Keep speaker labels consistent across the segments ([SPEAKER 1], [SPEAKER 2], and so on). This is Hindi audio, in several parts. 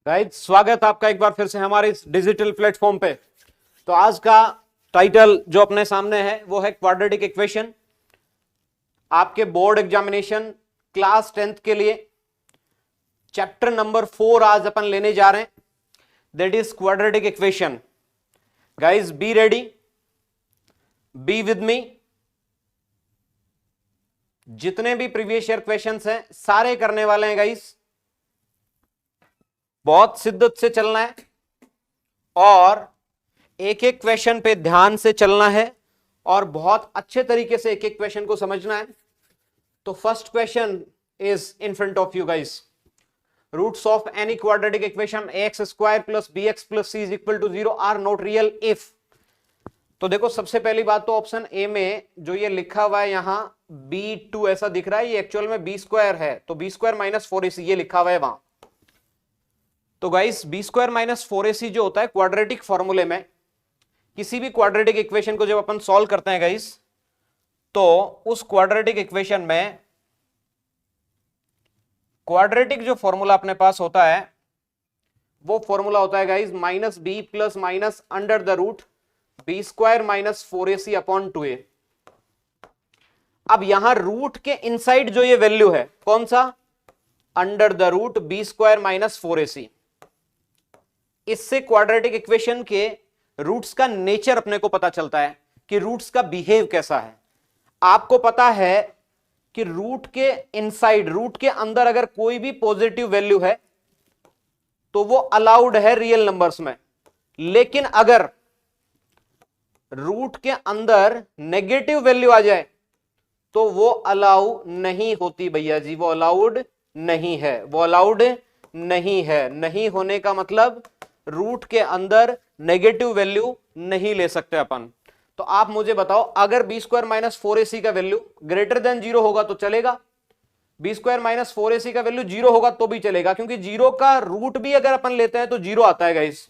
[SPEAKER 1] गाइस स्वागत आपका एक बार फिर से हमारे इस डिजिटल प्लेटफॉर्म पे। तो आज का टाइटल जो अपने सामने है वो है क्वाड्रेटिक इक्वेशन। आपके बोर्ड एग्जामिनेशन क्लास 10th के लिए चैप्टर नंबर 4 आज अपन लेने जा रहे हैं, that is quadratic equation. Guys be ready, be with me. जितने भी प्रीवियस ईयर क्वेश्चंस हैं सारे करने वाले हैं गाइस, बहुत शिद्दत से चलना है और एक एक क्वेश्चन पे ध्यान से चलना है और बहुत अच्छे तरीके से एक एक क्वेश्चन को समझना है। तो first question is in front of you guys. Roots of any quadratic equation ax square plus bx plus c is equal to 0 are not real if. तो देखो सबसे पहली बात तो ऑप्शन ए में जो ये लिखा हुआ है यहां b2 ऐसा दिख रहा है, ये एक्चुअल में b स्क्वायर है, तो b स्क्वायर माइनस 4ac ये लिखा हुआ है वहां। तो guys B square minus 4ac जो होता है क्वाड्रेटिक फॉर्मूले में, किसी भी क्वाड्रेटिक इक्वेशन को जब अपन सॉल्व करते हैं गाइस, तो उस क्वाड्रेटिक इक्वेशन में क्वाड्रेटिक जो फॉर्मूला अपने पास होता है वो फॉर्मूला होता है guys minus b plus minus under the root b square minus 4ac upon 2a। अब यहां रूट के इनसाइड जो ये वैल्यू है कौन सा, under the root b square minus 4ac। इससे क्वाड्रेटिक इक्वेशन के रूट्स का नेचर अपने को पता चलता है कि रूट्स का बिहेव कैसा है। आपको पता है कि रूट के इनसाइड, रूट के अंदर अगर कोई भी पॉजिटिव वैल्यू है तो वो अलाउड है रियल नंबर्स में, लेकिन अगर रूट के अंदर नेगेटिव वैल्यू आ जाए तो वो अलाउ नहीं होती भैया जी, वो अलाउड नहीं है, वो अलाउड नहीं है। नहीं होने का मतलब रूट के अंदर नेगेटिव वैल्यू नहीं ले सकते अपन। तो आप मुझे बताओ, अगर बी स्क्वायर माइनस 4ac का वैल्यू ग्रेटर देन 0 होगा तो चलेगा, बी स्क्वायर माइनस 4ac का वैल्यू 0 होगा तो भी चलेगा, क्योंकि 0 का रूट भी अगर अपन लेते हैं तो 0 आता है गाइस।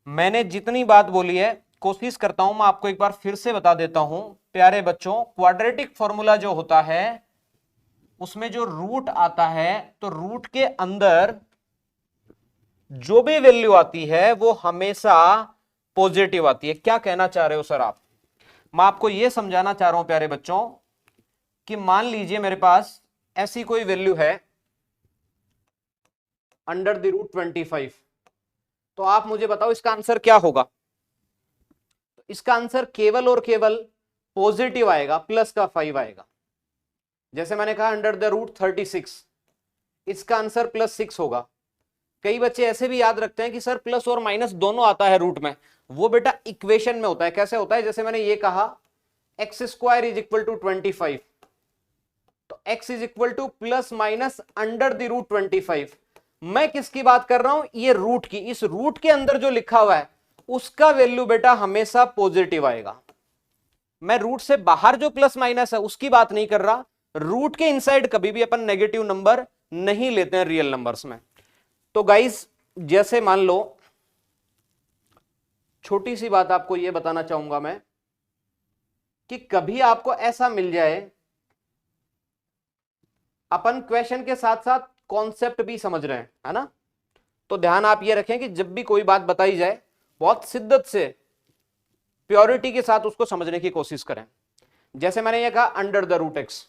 [SPEAKER 1] मैंने जितनी बात बोली है कोशिश करता हूं मैं आपको एक बार फिर से बता देता हूं प्यारे बच्चों। क्वाड्रेटिक फॉर्मूला जो होता है उसमें जो रूट आता है तो रूट के अंदर जो भी वैल्यू आती है वो हमेशा पॉजिटिव आती है। क्या कहना चाह रहे हो सर आप? मैं आपको यह समझाना चाह रहा हूं प्यारे बच्चों कि मान लीजिए मेरे पास ऐसी कोई वैल्यू है अंडर द रूट 25, तो आप मुझे बताओ इसका आंसर क्या होगा। इसका आंसर केवल और केवल पॉजिटिव आएगा, प्लस का 5 आएगा। जैसे मैंने कहा अंडर द रूट 36, इसका आंसर प्लस 6 होगा। कई बच्चे ऐसे भी याद रखते हैं कि सर प्लस और माइनस दोनों आता है रूट में, वो बेटा इक्वेशन में होता है। कैसे होता है, जैसे मैंने ये कहा x square is equal to 25, तो x is equal to plus minus under the root 25। मैं किसकी बात कर रहा हूं, ये रूट की। इस रूट के अंदर जो लिखा हुआ है उसका वैल्यू बेटा हमेशा पॉजिटिव आएगा। मैं रूट से बाहर जो प्लस माइनस है उसकी बात नहीं कर रहा, रूट के इनसाइड कभी भी अपन नेगेटिव नंबर नहीं लेते हैं रियल नंबर्स में। तो गाइस जैसे मान लो, छोटी सी बात आपको यह बताना चाहूंगा मैं कि कभी आपको ऐसा मिल जाए, अपन क्वेश्चन के साथ साथ कॉन्सेप्ट भी समझ रहे हैं, है ना, तो ध्यान आप ये रखें कि जब भी कोई बात बताई जाए बहुत शिद्दत से प्योरिटी के साथ उसको समझने की कोशिश करें। जैसे मैंने ये कहा under the root x,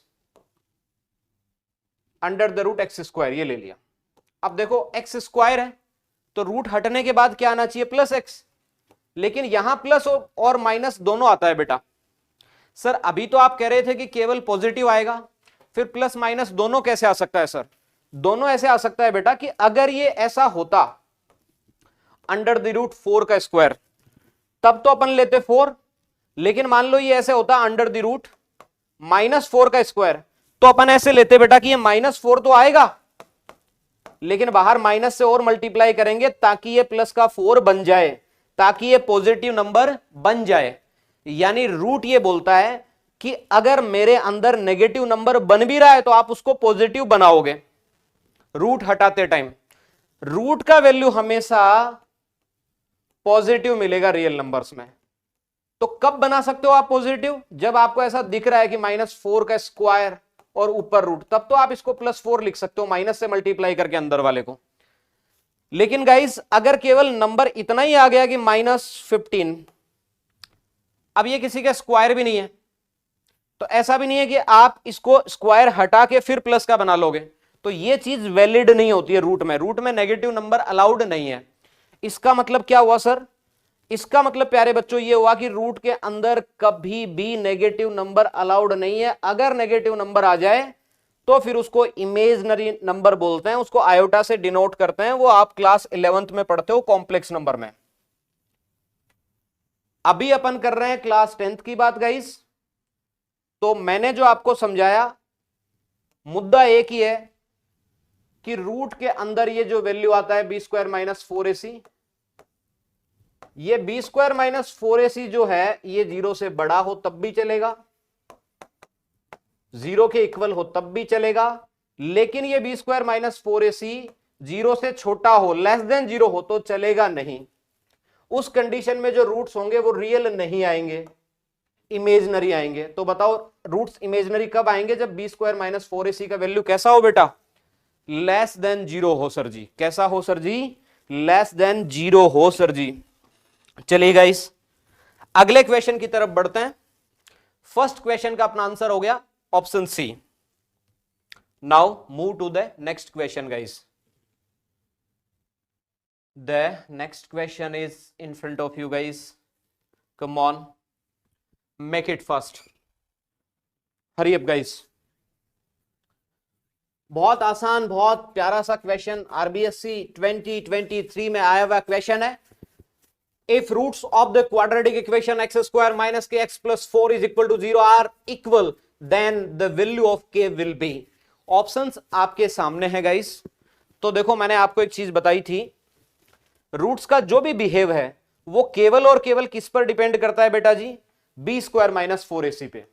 [SPEAKER 1] under the root x square ये ले लिया। अब देखो एक्स स्क्वायर है तो रूट हटने के बाद क्या आना चाहिए, प्लस एक्स, लेकिन यहां प्लस और माइनस दोनों आता है बेटा। सर अभी तो आप कह रहे थे कि केवल पॉजिटिव आएगा, फिर प्लस माइनस दोनों कैसे आ सकता है सर? दोनों ऐसे आ सकता है बेटा कि अगर ये ऐसा होता अंडर द रूट 4 का स्क्वायर तब तो अपन लेते 4, लेकिन मान लो ये ऐसे होता अंडर द रूट माइनस 4 का स्क्वायर, तो अपन ऐसे लेते बेटा कि ये -4 तो आएगा, लेकिन बाहर माइनस से और मल्टीप्लाई करेंगे ताकि ये प्लस का 4 बन जाए, ताकि ये पॉजिटिव नंबर बन जाए। यानी रूट ये बोलता है कि अगर मेरे अंदर नेगेटिव नंबर बन भी रहा है तो आप उसको पॉजिटिव बनाओगे रूट हटाते टाइम। रूट का वैल्यू हमेशा पॉजिटिव मिलेगा रियल नंबर्स में। तो कब बना सकते हो आप पॉजिटिव, जब आपको ऐसा दिख रहा है कि -4 का स्क्वायर और ऊपर रूट, तब तो आप इसको +4 लिख सकते हो माइनस से मल्टीप्लाई करके अंदर वाले को। लेकिन गाइस अगर केवल नंबर इतना ही आ गया कि -15, अब ये किसी का स्क्वायर भी नहीं है, तो ऐसा भी नहीं है कि आप इसको स्क्वायर हटा के फिर प्लस का बना लोगे, तो ये चीज वैलिड नहीं होती है रूट में नेगेटिव नंबर अलाउड नहीं है। इसका मतलब क्या हुआ सर? इसका मतलब प्यारे बच्चों ये हुआ कि रूट के अंदर कभी भी नेगेटिव नंबर अलाउड नहीं है। अगर नेगेटिव नंबर आ जाए तो फिर उसको इमेजिनरी नंबर बोलते हैं, उसको आयोटा से डिनोट करते हैं। वो आप क्लास 11th में पढ़ते हो कॉम्प्लेक्स नंबर में। अभी अपन कर रहे हैं क्लास 10th की बात गाइस। तो मैंने जो आपको समझाया मुद्दा एक ही है कि रूट के अंदर ये जो वैल्यू आता है बी स्क्वायर माइनस 4ac, ये बी स्क्वायर माइनस 4ac जो है ये 0 से बड़ा हो तब भी चलेगा, 0 के इक्वल हो तब भी चलेगा, लेकिन ये बी स्क्वायर माइनस 4ac 0 से छोटा हो, लेस देन 0 हो तो चलेगा नहीं। उस कंडीशन में जो रूट्स होंगे वो रियल नहीं आएंगे, इमेजिनरी आएंगे। तो बताओ रूट्स इमेजिनरी कब आएंगे? जब बी स्क्वायर माइनस 4ac का वैल्यू कैसा हो बेटा? लेस देन 0 हो सर जी। कैसा हो सर जी? लेस देन 0 हो सर जी। चलिए गाइस अगले क्वेश्चन की तरफ बढ़ते हैं। फर्स्ट क्वेश्चन का अपना आंसर हो गया option C. Now move to the next question guys. The next question is in front of you guys. Come on, make it fast, hurry up guys. बहुत आसान, बहुत प्यारा सा क्वेश्चन, आरबीएससी 2023 में आया हुआ क्वेश्चन है। If roots of the quadratic equation x square minus kx plus 4 is equal to 0 are equal, then the value of k will be। Options आपके सामने है गाइस। तो देखो मैंने आपको एक चीज बताई थी, रूट्स का जो भी बिहेव है वो केवल और केवल किस पर डिपेंड करता है बेटा जी? बी स्क्वायर माइनस 4ac पे।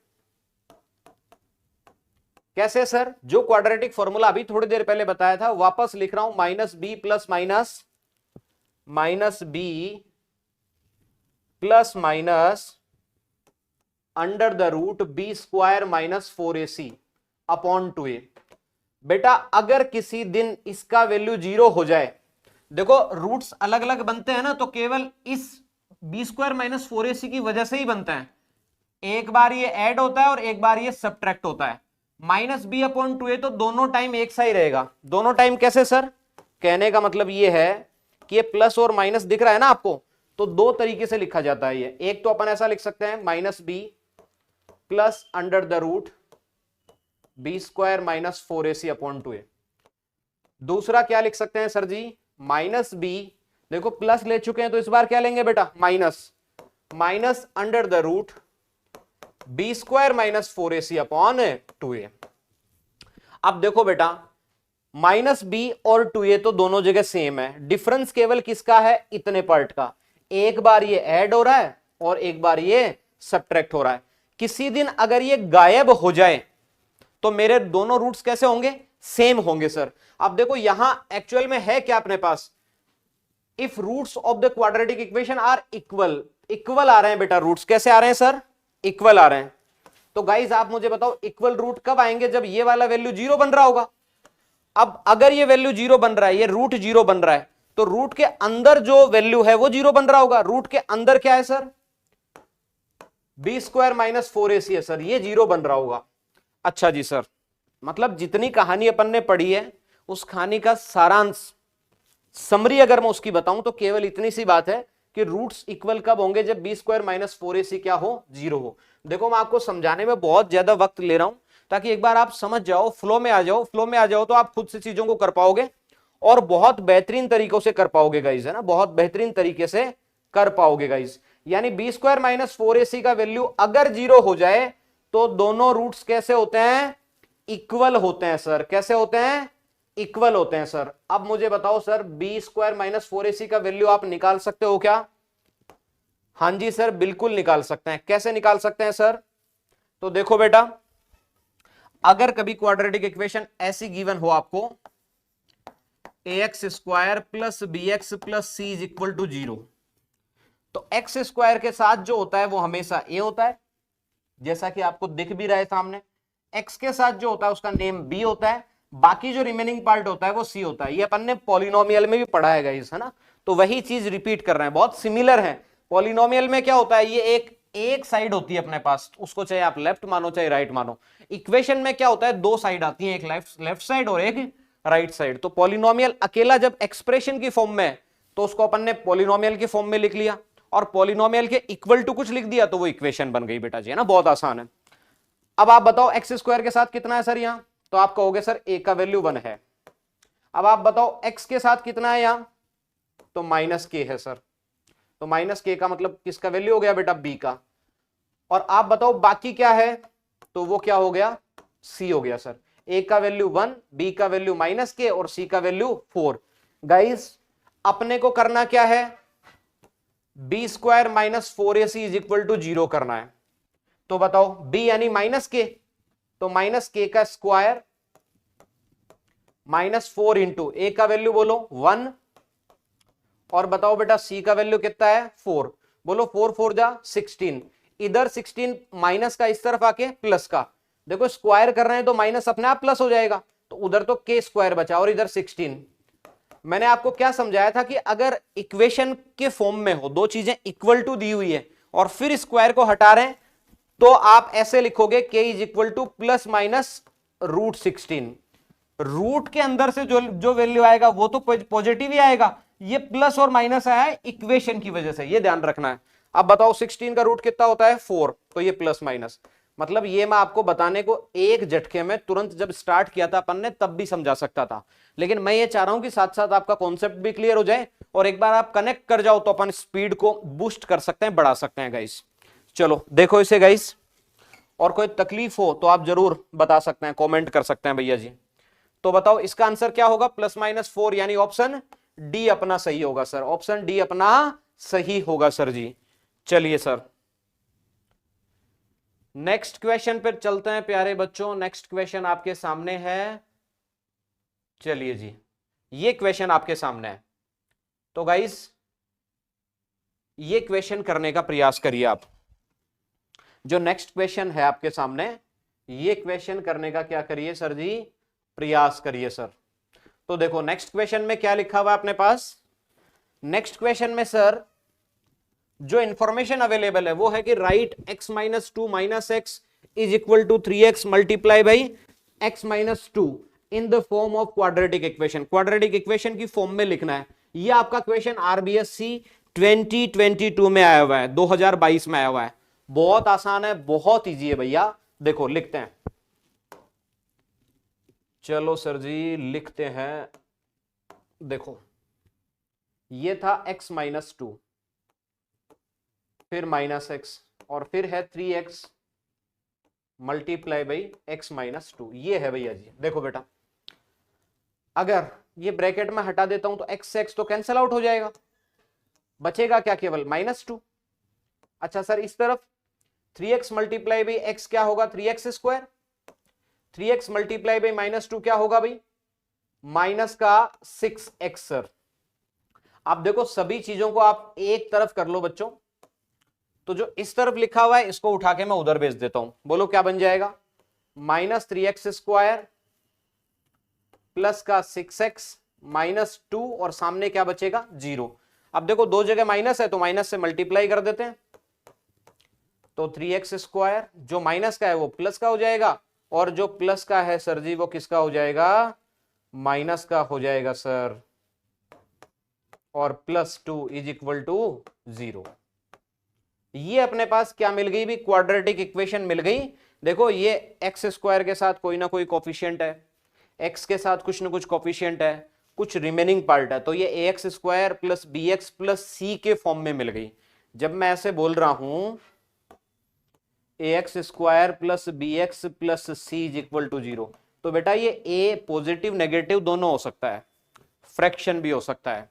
[SPEAKER 1] कैसे सर? जो क्वाड्रेटिक फॉर्मूला अभी थोड़ी देर पहले बताया था वापस लिख रहा हूं, minus b plus minus under the root b square minus 4ac upon 2a। बेटा अगर किसी दिन इसका वैल्यू 0 हो जाए, देखो रूट्स अलग अलग बनते हैं ना, तो केवल इस बी स्क्वायर माइनस 4ac की वजह से ही बनता है। एक बार ये ऐड होता है और एक बार ये सब्ट्रैक्ट होता है। माइनस बी अपॉन 2a तो दोनों टाइम एक सा ही रहेगा। दोनों टाइम कैसे सर? कहने का मतलब ये है कि ये प्लस और माइनस दिख रहा है ना आपको, तो दो तरीके से लिखा जाता है ये। एक तो अपन ऐसा लिख सकते हैं minus b plus under the root b square minus 4ac upon 2a। दूसरा क्या लिख सकते हैं सर जी? माइनस बी, देखो प्लस ले चुके हैं तो इस बार क्या लेंगे बेटा? Minus under the root b square minus 4ac upon 2a। अब देखो बेटा माइनस बी और 2a तो दोनों जगह सेम है, डिफरेंस केवल किसका है? इतने पार्ट का। एक बार ये ऐड हो रहा है और एक बार ये सब्ट्रैक्ट हो रहा है। किसी दिन अगर ये गायब हो जाए तो मेरे दोनों रूट्स कैसे होंगे? सेम होंगे सर। अब देखो यहां एक्चुअल में है क्या अपने पास? If roots of the quadratic equation are equal, equal आ रहे हैं बेटा रूट्स। कैसे आ रहे हैं सर? इक्वल आ रहे हैं। तो गाइज आप मुझे बताओ इक्वल रूट कब आएंगे? जब ये वाला वैल्यू 0 बन रहा होगा। अब अगर ये वैल्यू 0 बन रहा है, ये रूट 0 बन रहा है, तो रूट के अंदर जो वैल्यू है वो 0 बन रहा होगा। रूट के अंदर क्या है sir? B square minus 4ac है सर, ये 0 बन रहा होगा। अच्छा जी सर, मतलब जितनी कहानी अपन ने पढ़ी है उस कहानी का सारांश, समरी अगर मैं उसकी बताऊं तो केवल इतनी सी बात है कि रूट्स इक्वल कब होंगे? जब बी स्क्वायर माइनस 4ac क्या हो? 0 हो। देखो मैं आपको समझाने में बहुत ज्यादा वक्त ले रहा हूं ताकि एक बार आप समझ जाओ, फ्लो में आ जाओ। फ्लो में आ जाओ तो आप खुद से चीजों को कर पाओगे और बहुत बेहतरीन तरीकों से कर पाओगे गाइज, है ना, बहुत बेहतरीन तरीके से कर पाओगे गाइज। यानी बी स्क्वायर माइनस 4ac का वैल्यू अगर 0 हो जाए तो दोनों रूट्स कैसे होते हैं? इक्वल होते हैं सर। कैसे होते हैं? इक्वल होते हैं सर। अब मुझे बताओ sir, B square minus 4ac का वैल्यू आप निकाल सकते हो क्या? हां जी सर, बिल्कुल निकाल सकते हैं। कैसे निकाल सकते हैं सर? तो देखो बेटा, अगर कभी क्वाड्रेटिक इक्वेशन ऐसी गिवन हो आपको, ax square plus bx plus c is equal to 0, तो एक्स स्क्वायर के साथ जो होता है वो हमेशा a होता है, जैसा कि आपको दिख भी रहा है सामने। x के साथ जो होता है उसका नेम b होता है। बाकी जो रिमेनिंग पार्ट होता है वो सी होता है। ये अपन ने पॉलिनोमियल में भी पढ़ा है गाइस, है ना, तो वही चीज रिपीट कर रहे हैं, बहुत सिमिलर है। पॉलिनोमियल में क्या होता है, ये एक साइड होती है अपने पास, उसको चाहे आप लेफ्ट मानो चाहे राइट मानो। इक्वेशन में क्या होता है, दो साइड आती है, एक लेफ्ट साइड और एक राइट साइड। तो पॉलिनोमियल अकेला जब एक्सप्रेशन की फॉर्म में है तो उसको अपन ने पॉलिनोमियल की फॉर्म में लिख लिया, और पॉलिनोमियल के इक्वल टू कुछ लिख दिया तो वो इक्वेशन बन गई बेटा जी, है ना, बहुत आसान है। अब आप बताओ एक्स स्क्वायर के साथ कितना है सर यहां, तो आप कहोगे सर ए का वैल्यू 1 है। अब आप बताओ एक्स के साथ कितना है यहां, तो माइनस के है सर, तो माइनस के का मतलब किसका वैल्यू हो गया बेटा, बी का। और आप बताओ बाकी क्या है, तो वो क्या हो गया, सी हो गया सर। ए का वैल्यू 1, बी का वैल्यू माइनस के और सी का वैल्यू 4। गाइस अपने को करना क्या है, b square minus 4ac is equal to 0 करना है। तो बताओ बी यानी माइनस के, तो माइनस के का स्क्वायर माइनस 4 इंटू ए का वैल्यू बोलो 1, और बताओ बेटा सी का वैल्यू कितना है 4, बोलो 4 4 जा 16, इधर 16 माइनस का इस तरफ आके प्लस का, देखो स्क्वायर कर रहे हैं तो माइनस अपने आप प्लस हो जाएगा, तो उधर तो के स्क्वायर बचा और इधर 16। मैंने आपको क्या समझाया था कि अगर इक्वेशन के फॉर्म में हो, दो चीजें इक्वल टू दी हुई है और फिर स्क्वायर को हटा रहे हैं, तो आप ऐसे लिखोगे के is equal to plus minus root 16। Root के अंदर से जो जो वैल्यू आएगा वो तो पॉजिटिव ही आएगा, ये प्लस और माइनस आया है इक्वेशन की वजह से, ये ध्यान रखना है। अब बताओ 16 का रूट कितना होता है 4, तो ये प्लस माइनस, मतलब ये मैं आपको बताने को एक झटके में तुरंत जब स्टार्ट किया था अपन ने तब भी समझा सकता था, लेकिन मैं ये चाह रहा हूं कि साथ साथ आपका कॉन्सेप्ट भी क्लियर हो जाए, और एक बार आप कनेक्ट कर जाओ तो अपन स्पीड को बूस्ट कर सकते हैं, बढ़ा सकते हैं गाइस। चलो देखो इसे गाइस, और कोई तकलीफ हो तो आप जरूर बता सकते हैं, कमेंट कर सकते हैं भैया जी। तो बताओ इसका आंसर क्या होगा, प्लस माइनस 4, यानी ऑप्शन डी अपना सही होगा सर, ऑप्शन डी अपना सही होगा सर जी। चलिए सर नेक्स्ट क्वेश्चन पर चलते हैं प्यारे बच्चों। नेक्स्ट क्वेश्चन आपके सामने है, चलिए जी ये क्वेश्चन आपके सामने है, तो गाइस ये क्वेश्चन करने का प्रयास करिए आप। जो नेक्स्ट क्वेश्चन है आपके सामने, ये क्वेश्चन करने का क्या करिए सर जी, प्रयास करिए सर। तो देखो नेक्स्ट क्वेश्चन में क्या लिखा हुआ है अपने पास, नेक्स्ट क्वेश्चन में सर जो इंफॉर्मेशन अवेलेबल है वो है कि right x minus 2 minus x is equal to 3x multiply by x minus 2 in the form of quadratic equation. Quadratic equation की फॉर्म में लिखना है। ये आपका क्वेश्चन आरबीएससी 2022 में आया हुआ है, 2022 में आया हुआ है। बहुत आसान है, बहुत इजी है भैया। देखो लिखते हैं, चलो सर जी लिखते हैं। देखो ये था x माइनस 2, फिर माइनस एक्स, और फिर है 3x multiply by x minus 2, ये है भैया जी। देखो बेटा अगर ये ब्रैकेट में हटा देता हूं तो x से x तो कैंसिल आउट हो जाएगा, बचेगा क्या, केवल माइनस 2। अच्छा सर इस तरफ 3x मल्टीप्लाई बाई x क्या होगा, 3x square, 3x multiply by minus 2 क्या होगा भाई, माइनस का 6x सर। आप देखो सभी चीजों को आप एक तरफ कर लो बच्चों, तो जो इस तरफ लिखा हुआ है इसको उठा के मैं उधर भेज देता हूं, बोलो क्या बन जाएगा, माइनस 3x स्क्वायर प्लस का 6x माइनस 2, और सामने क्या बचेगा 0। अब देखो दो जगह माइनस है तो माइनस से मल्टीप्लाई कर देते हैं, तो 3x स्क्वायर जो माइनस का है वो प्लस का हो जाएगा, और जो प्लस का है सर जी वो किसका हो जाएगा, माइनस का हो जाएगा सर, और प्लस 2 इज इक्वल टू 0। ये अपने पास क्या मिल गई भी, क्वाड्रेटिक इक्वेशन मिल गई। देखो ये एक्स स्क्वायर के साथ कोई ना कोई कोफिशिएंट है, एक्स के साथ कुछ ना कुछ कोफिशिएंट है, कुछ रिमेनिंग पार्ट है, तो ये A X square plus B X plus C के फॉर्म में मिल गई। जब मैं ऐसे बोल रहा हूं A X square plus B X plus C is equal to 0, तो बेटा ये ए पॉजिटिव नेगेटिव दोनों हो सकता है, फ्रैक्शन भी हो सकता है,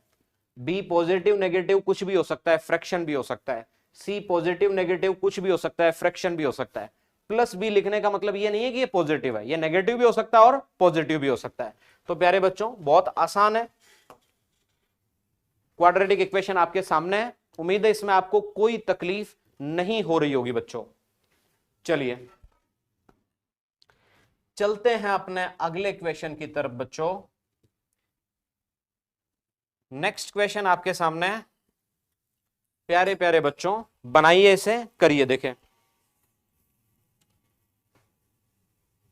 [SPEAKER 1] बी पॉजिटिव नेगेटिव कुछ भी हो सकता है, फ्रैक्शन भी हो सकता है, सी पॉजिटिव नेगेटिव कुछ भी हो सकता है, फ्रैक्शन भी हो सकता है। प्लस बी लिखने का मतलब ये नहीं है कि ये पॉजिटिव है, ये नेगेटिव भी हो सकता है और पॉजिटिव भी हो सकता है। तो प्यारे बच्चों बहुत आसान है, क्वाड्रेटिक इक्वेशन आपके सामने है, उम्मीद है इसमें आपको कोई तकलीफ नहीं हो रही होगी बच्चों। चलिए चलते हैं अपने अगले क्वेश्चन की तरफ बच्चों। नेक्स्ट क्वेश्चन आपके सामने है। प्यारे प्यारे बच्चों बनाइए इसे, करिए। देखें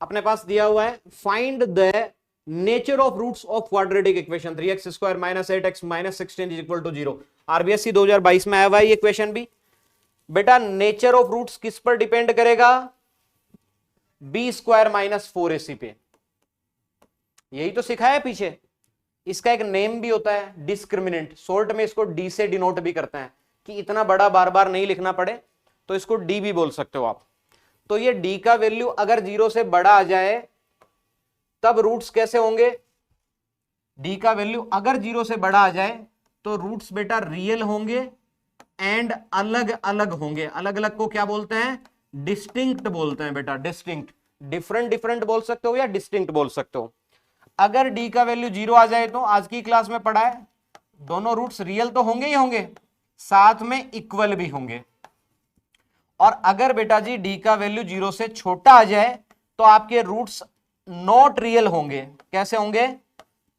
[SPEAKER 1] अपने पास दिया हुआ है find the nature of roots of quadratic equation 3x² - 8x - 16 = 0। RBSC 2022 में आया हुआ है ये क्वेश्चन भी। बेटा नेचर ऑफ रूट्स किस पर डिपेंड करेगा? b² - 4ac पे। यही तो सिखाया है पीछे। इसका एक नेम भी होता है डिस्क्रिमिनेंट, शॉर्ट में इसको डी से डिनोट भी करते हैं कि इतना बड़ा बार बार नहीं लिखना पड़े, तो इसको डी भी बोल सकते हो आप। तो ये डी का वैल्यू अगर 0 से बड़ा आ जाए तब रूट्स कैसे होंगे? डी का वैल्यू अगर 0 से बड़ा आ जाए तो रूट्स बेटा रियल होंगे एंड अलग अलग होंगे। अलग अलग को क्या बोलते हैं? डिस्टिंक्ट बोलते हैं बेटा, डिस्टिंक्ट। डिफरेंट डिफरेंट बोल सकते हो या डिस्टिंक्ट बोल सकते हो। अगर डी का वैल्यू 0 आ जाए तो आज की क्लास में पढ़ा है दोनों रूट्स रियल तो होंगे ही होंगे, साथ में इक्वल भी होंगे। और अगर बेटा जी डी का वैल्यू 0 से छोटा आ जाए तो आपके रूट्स नॉट रियल होंगे। कैसे होंगे?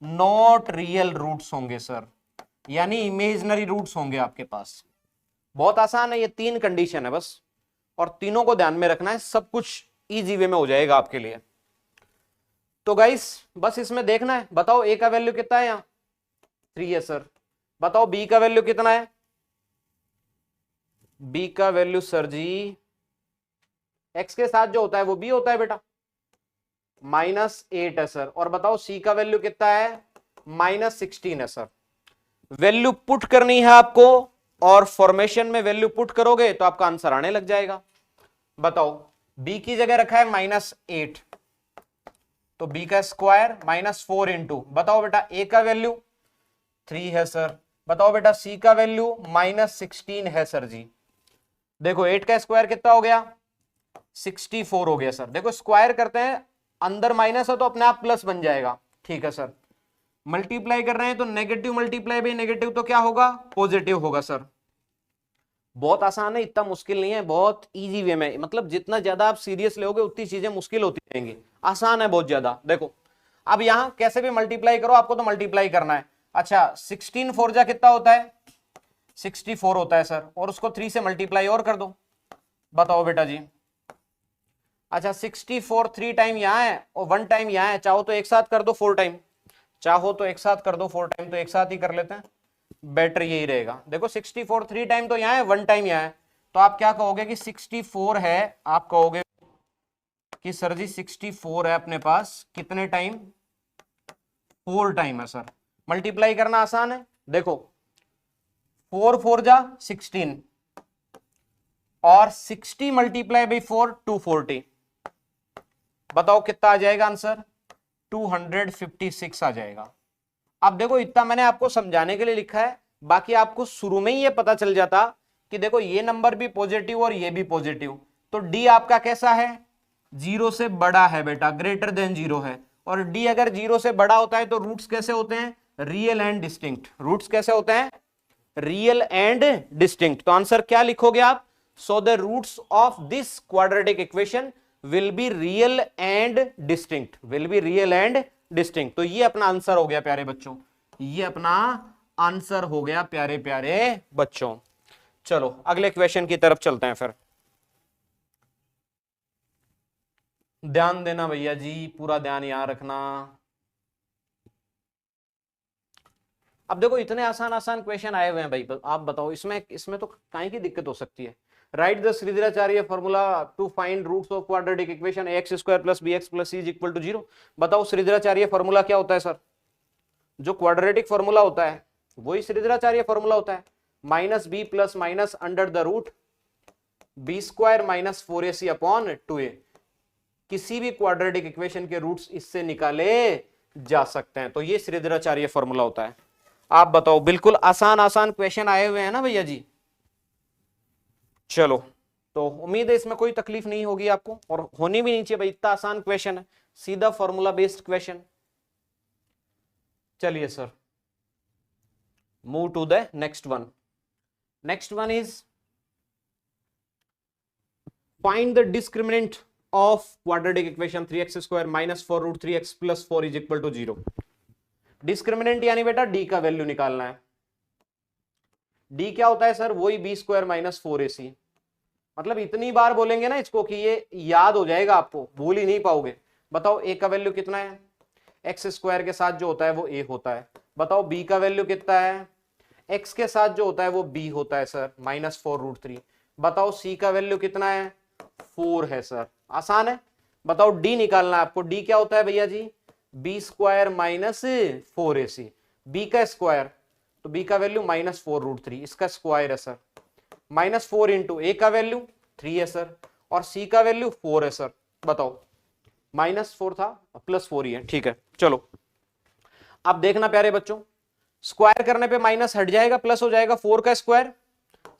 [SPEAKER 1] नॉट रियल रूट्स होंगे सर, यानी इमेजिनरी रूट्स होंगे आपके पास। बहुत आसान है, ये 3 कंडीशन है बस, और तीनों को ध्यान में रखना है, सब कुछ इजी वे में हो जाएगा आपके लिए। तो गाइस बस इसमें देखना है। बताओ ए का वैल्यू कितना है? यहां 3 है सर। बताओ बी का वैल्यू कितना है? बी का वैल्यू सर जी एक्स के साथ जो होता है वो बी होता है बेटा, -8 है सर। और बताओ सी का वैल्यू कितना है? -16 है सर। वैल्यू पुट करनी है आपको, और फॉर्मेशन में वैल्यू पुट करोगे तो आपका आंसर आने लग जाएगा। बताओ बी की जगह रखा है -8, तो बी का स्क्वायर -4 इंटू, बताओ बेटा ए का वैल्यू 3 है सर। बताओ बेटा सी का वैल्यू -16 है सर जी। देखो 8 का स्क्वायर कितना हो गया? 64 हो गया सर। देखो स्क्वायर करते हैं, अंदर माइनस है तो अपने आप प्लस बन जाएगा। ठीक है सर। मल्टीप्लाई कर रहे हैं तो नेगेटिव मल्टीप्लाई बाई नेगेटिव तो क्या होगा? पॉजिटिव होगा सर। बहुत आसान है, इतना मुश्किल नहीं है, बहुत इजी वे में। मतलब जितना ज्यादा आप सीरियस लोगे उतनी चीजें मुश्किल होती रहेंगी। आसान है बहुत ज्यादा। देखो अब यहां कैसे भी मल्टीप्लाई करो, आपको तो मल्टीप्लाई करना है। अच्छा 16 4 जा कितना होता है? 64 होता है सर। और उसको 3 से मल्टीप्लाई और कर दो। बताओ बेटा जी। अच्छा 64 3 टाइम यहां है और 1 टाइम यहां है, चाहो तो एक साथ कर दो 4 टाइम, चाहो तो एक साथ कर दो 4 टाइम, तो एक साथ ही कर लेते हैं, बेटर यही रहेगा। देखो 64 3 टाइम तो यहां है, 1 टाइम यहां है, तो आप क्या कहोगे कि 64 है, आप कहोगे कि सर जी 64 है अपने पास कितने टाइम? 4 टाइम है सर। मल्टीप्लाई करना आसान है। देखो 4 4 जा 16 और 60 मल्टीप्लाई बाई 4 240। बताओ कितना आ जाएगा आंसर? 256 आ जाएगा। अब देखो इतना मैंने आपको समझाने के लिए लिखा है, बाकी आपको शुरू में ही ये पता चल जाता कि देखो ये नंबर भी पॉजिटिव और ये भी पॉजिटिव, तो डी आपका कैसा है? 0 से बड़ा है बेटा, ग्रेटर देन 0 है। और डी अगर 0 से बड़ा होता है तो रूट्स कैसे होते हैं? Real and distinct. रूट्स कैसे होते हैं? Real and distinct. तो आंसर क्या लिखोगे आप? So the roots of this quadratic equation will be real and distinct, will be real and distinct. तो ये अपना आंसर हो गया प्यारे बच्चों, ये अपना आंसर हो गया प्यारे प्यारे बच्चों। चलो अगले क्वेश्चन की तरफ चलते हैं फिर। ध्यान देना भैया जी, पूरा ध्यान यहां रखना। अब देखो इतने आसान आसान क्वेश्चन आए हुए हैं भाई, आप बताओ इसमें इसमें तो काहे की दिक्कत हो सकती है? Write the Shridharacharya formula to find roots of quadratic equation ax² + bx + c = 0। बताओ श्रीधराचार्य फॉर्मूला क्या होता है सर? जो क्वाड्रेटिक फॉर्मूला होता है वही श्रीधराचार्य फॉर्मूला होता है, -b + -√b² - 4ac upon 2a। किसी भी क्वाड्रेटिक इक्वेशन के रूट्स इससे निकाले जा सकते हैं, तो ये श्रीधराचार्य फॉर्मूला होता है। आप बताओ, बिल्कुल आसान आसान क्वेश्चन आए हुए हैं ना भैया जी। चलो तो उम्मीद है इसमें कोई तकलीफ नहीं होगी आपको, और होनी भी नहीं चाहिए भाई, इतना आसान क्वेश्चन है, सीधा फॉर्मूला बेस्ड क्वेश्चन। चलिए sir move to the next one. Next one is find the discriminant of quadratic equation 3x square minus 4√3x plus 4 is equal to 0। Discriminant यानी बेटा डी का वैल्यू निकालना है। डी क्या होता है सर? वही बी स्क्वायर माइनस 4ac। मतलब इतनी बार बोलेंगे ना इसको कि ये याद हो जाएगा, आपको भूल ही नहीं पाओगे। बताओ ए का वैल्यू कितना है? एक्स स्क्वायर के साथ जो होता है वो ए होता है। बताओ बी का वैल्यू कितना है? एक्स के साथ जो होता है वो बी होता है सर, माइनस 4√3। बताओ सी का वैल्यू कितना है? 4 है सर। आसान है। बताओ डी निकालना है आपको। डी क्या होता है भैया जी? B square minus 4ac। B का स्क्वायर, तो बी का वैल्यू माइनस 4√3, इसका स्क्वायर है सर। माइनस 4 इंटू ए का वैल्यू 3 है सर, और सी का वैल्यू 4 है सर। बताओ माइनस 4 था, प्लस 4 ही है। ठीक है, चलो अब देखना प्यारे बच्चों, स्क्वायर करने पे माइनस हट जाएगा, प्लस हो जाएगा। 4 का स्क्वायर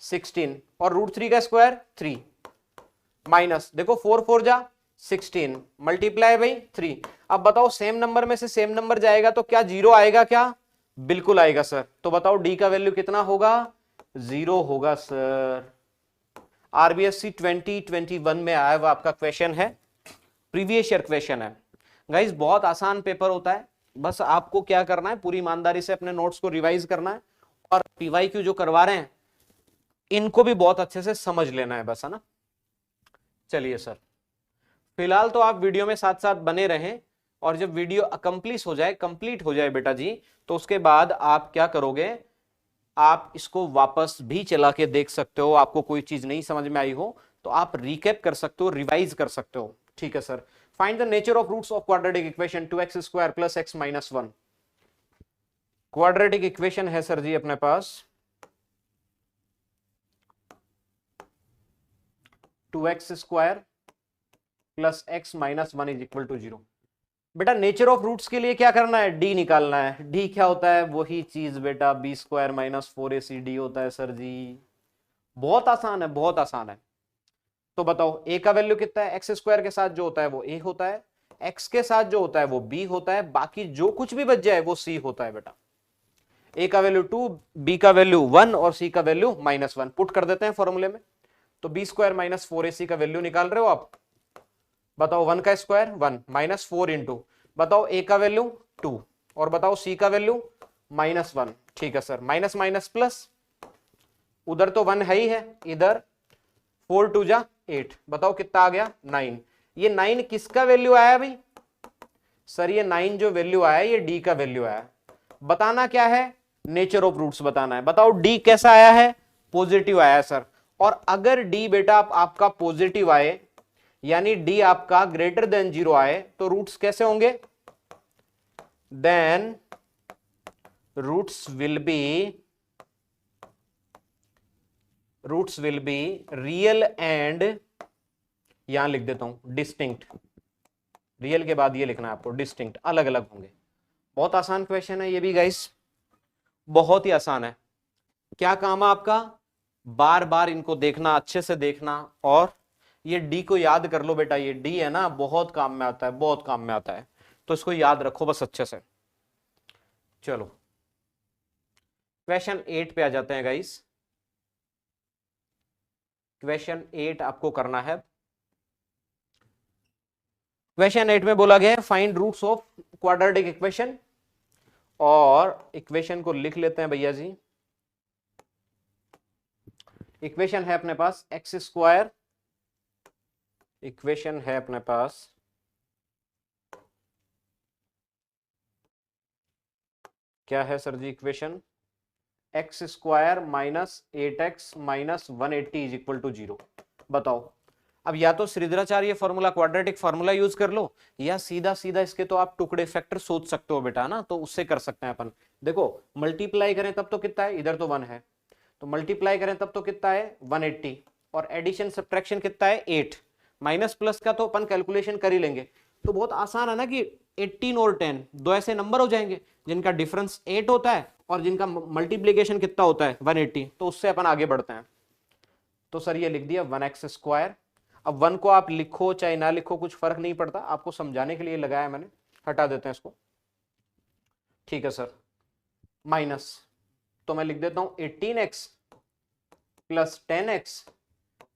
[SPEAKER 1] 16 और √3 का स्क्वायर 3 माइनस, देखो 4 4 जा 16 मल्टीप्लाई बाई 3। अब बताओ सेम नंबर में से सेम नंबर जाएगा तो क्या 0 आएगा? क्या बिल्कुल आएगा सर। तो बताओ डी का वैल्यू कितना होगा? 0 होगा सर। आरबीएससी 2021 में आया हुआ आपका क्वेश्चन है, प्रीवियस ईयर क्वेश्चन है। गाइस बहुत आसान पेपर होता है, बस आपको क्या करना है, पूरी ईमानदारी से अपने नोट्स को रिवाइज करना है, और पीवाईक्यू जो करवा रहे हैं इनको भी बहुत अच्छे से समझ लेना है बस, है ना। चलिए सर, फिलहाल तो आप वीडियो में साथ साथ बने रहें, और जब वीडियो कंप्लीट हो जाए बेटा जी, तो उसके बाद आप क्या करोगे, आप इसको वापस भी चला के देख सकते हो। आपको कोई चीज नहीं समझ में आई हो तो आप रिकैप कर सकते हो, रिवाइज कर सकते हो। ठीक है sir. Find the nature of roots of quadratic equation 2x square plus x minus 1। Quadratic equation है सर जी अपने पास 2x square plus x minus 1 is equal to 0। बेटा नेचर ऑफ रूट्स के लिए क्या करना है? डी निकालना है। डी क्या होता है? वही चीज बेटा, B square minus 4ac D होता है सर जी। बहुत आसान है, बहुत आसान है। तो बताओ ए का वैल्यू कितना है? एक्स स्क्वायर के साथ जो होता है वो ए होता है, एक्स के साथ जो होता है वो बी होता है, बाकी जो कुछ भी बच जाए वो सी होता है बेटा। ए का वैल्यू 2, बी का वैल्यू 1 और सी का वैल्यू माइनस 1 पुट कर देते हैं फॉर्मूले में। तो बी स्क्वायर माइनस 4ac का वैल्यू निकाल रहे हो आप। बताओ 1 का स्क्वायर 1 माइनस 4 इंटू, बताओ ए का वैल्यू 2 और बताओ सी का वैल्यू माइनस 1। ठीक है सर, माइनस माइनस प्लस, उधर तो 1 है ही है, इधर 4 2 जा 8, बताओ कितना आ गया? 9। ये 9 किसका वैल्यू आया भाई? सर ये 9 जो वैल्यू आया ये डी का वैल्यू आया। बताना क्या है? नेचर ऑफ रूट्स बताना है। बताओ डी कैसा आया है? पॉजिटिव आया सर। और अगर डी बेटा आपका पॉजिटिव आए, यानी डी आपका ग्रेटर देन 0 आए, तो रूट्स कैसे होंगे? Then roots will be real and, यहां लिख देता हूं डिस्टिंक्ट। रियल के बाद ये लिखना है आपको, डिस्टिंक्ट, अलग अलग होंगे। बहुत आसान क्वेश्चन है ये भी गाइस, बहुत ही आसान है। क्या काम है आपका? बार बार इनको देखना, अच्छे से देखना, और ये डी को याद कर लो बेटा। ये डी है ना, बहुत काम में आता है, बहुत काम में आता है, तो इसको याद रखो बस अच्छे से। चलो क्वेश्चन 8 पे आ जाते हैं गाइस। क्वेश्चन 8 आपको करना है। क्वेश्चन 8 में बोला गया है find roots of quadratic equation, और इक्वेशन को लिख लेते हैं भैया जी। इक्वेशन है अपने पास एक्स स्क्वायर, इक्वेशन है अपने पास क्या है sir ji? Equation x square minus 8x minus 180 is equal to 0। बताओ, अब या तो Shridharacharya formula, quadratic formula use कर लो, या सीधा सीधा इसके तो आप टुकड़े फैक्टर सोच सकते हो बेटा ना, तो उससे कर सकते हैं अपन। देखो मल्टीप्लाई करें तब तो कितना है? इधर तो 1 है, तो मल्टीप्लाई करें तब तो कितना है? 180, और एडिशन सब्ट्रैक्शन कितना है? 8। माइनस प्लस का तो अपन कैलकुलेशन कर ही लेंगे। तो बहुत आसान है ना कि 18 और 10 दो ऐसे नंबर हो जाएंगे जिनका डिफरेंस 8 होता है और जिनका मल्टीप्लीकेशन कितना होता है? 180। तो उससे अपन आगे बढ़ते हैं। तो सर ये लिख दिया 1x स्क्वायर। अब 1 को आप लिखो चाहे ना लिखो कुछ फर्क नहीं पड़ता, आपको समझाने के लिए लगाया मैंने, हटा देते हैं इसको। ठीक है सर, माइनस, तो मैं लिख देता हूं 18x plus 10x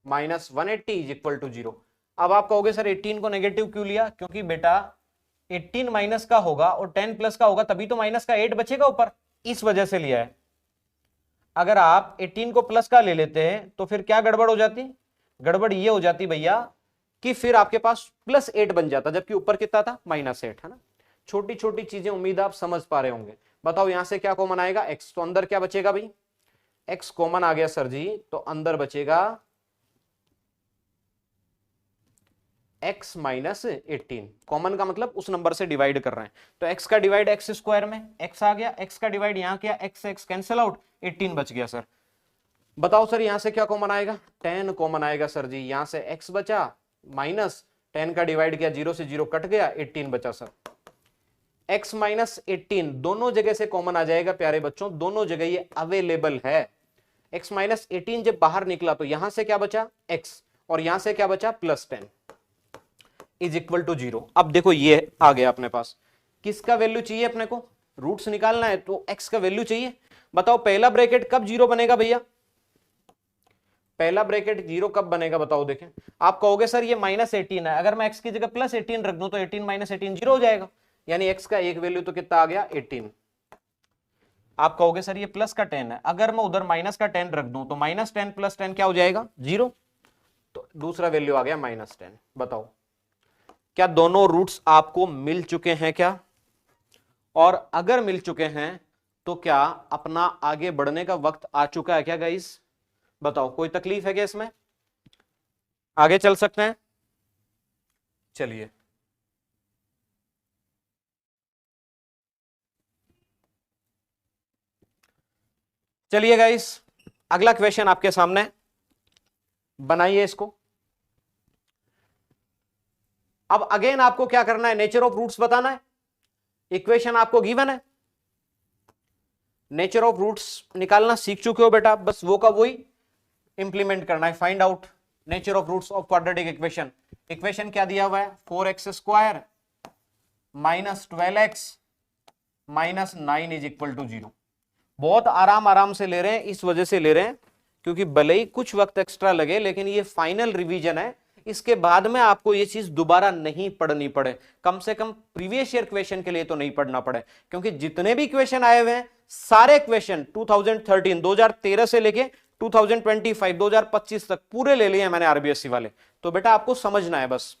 [SPEAKER 1] minus 180 is equal to 0। अब आप कहोगे सर 18 को नेगेटिव क्यों लिया, क्योंकि बेटा 18 माइनस का होगा और 10 प्लस का होगा, तभी तो माइनस का 8 बचेगा ऊपर, इस वजह से लिया है। अगर आप 18 को प्लस का ले लेते हैं तो फिर क्या गड़बड़ हो जाती, गड़बड़ ये हो जाती भैया कि फिर आपके पास +8 बन जाता, जबकि ऊपर कितना था -8, है ना। छोटी छोटी चीजें उम्मीद आप समझ पा रहे होंगे। बताओ यहां से क्या कॉमन आएगा, x, तो अंदर क्या बचेगा भाई, x कॉमन आ गया सर जी, तो अंदर बचेगा x माइनस 18। कॉमन का मतलब उस नंबर से डिवाइड कर रहे हैं, तो x का डिवाइड x स्क्वायर में x आ गया, x का डिवाइड यहां किया, x कैंसिल आउट, 18 बच गया सर। बताओ सर यहां से क्या कॉमन आएगा, 10 कॉमन आएगा सर जी, यहां से x बचा माइनस 10 का डिवाइड किया, 0 से 0 कट गया, 18 बचा सर। x माइनस 18 दोनों जगह से कॉमन आ जाएगा प्यारे बच्चों, दोनों जगह ये अवेलेबल है। x माइनस 18 जब बाहर निकला तो यहां से क्या बचा x, और यहां से क्या बचा +10 इज इक्वल टू 0। अब देखो ये आ गया अपने पास, किसका वैल्यू चाहिए अपने को, रूट्स निकालना है तो x का वैल्यू चाहिए। बताओ पहला ब्रैकेट कब 0 बनेगा भैया, पहला ब्रैकेट 0 कब बनेगा बताओ देखें। आप कहोगे सर ये -18 है, अगर मैं x की जगह +18 रख दूं तो 18 - 18 0 हो जाएगा, यानी x का एक वैल्यू तो कितना आ गया 18। आप कहोगे सर ये प्लस का 10 है, अगर मैं उधर माइनस का 10 रख दूं तो -10 + 10 क्या हो जाएगा 0, तो दूसरा वैल्यू आ गया -10। बताओ क्या दोनों रूट्स आपको मिल चुके हैं क्या, और अगर मिल चुके हैं तो क्या अपना आगे बढ़ने का वक्त आ चुका है क्या गाइस, बताओ कोई तकलीफ है क्या इसमें, आगे चल सकते हैं। चलिए चलिए गाइस, अगला क्वेश्चन आपके सामने, बनाइए इसको। अब अगेन आपको क्या करना है, नेचर ऑफ रूट्स बताना है। इक्वेशन आपको गिवन है, नेचर ऑफ रूट्स निकालना सीख चुके हो बेटा, बस वो का वही इंप्लीमेंट करना है। Find out nature of roots of quadratic equation. Equation क्या दिया हुआ है, 4x² minus 12x minus 9 is equal to 0। बहुत आराम आराम से ले रहे हैं, इस वजह से ले रहे हैं क्योंकि भले ही कुछ वक्त एक्स्ट्रा लगे, लेकिन ये फाइनल रिवीजन है, इसके बाद में आपको ये चीज दोबारा नहीं पढ़नी पड़े, कम से कम प्रीवियस ईयर क्वेश्चन के लिए तो नहीं पढ़ना पड़े, क्योंकि जितने भी क्वेश्चन आए हुए हैं सारे क्वेश्चन 2013 से लेके 2025 2025 तक पूरे ले लिए हैं मैंने आरबीएससी वाले, तो बेटा आपको समझना है बस।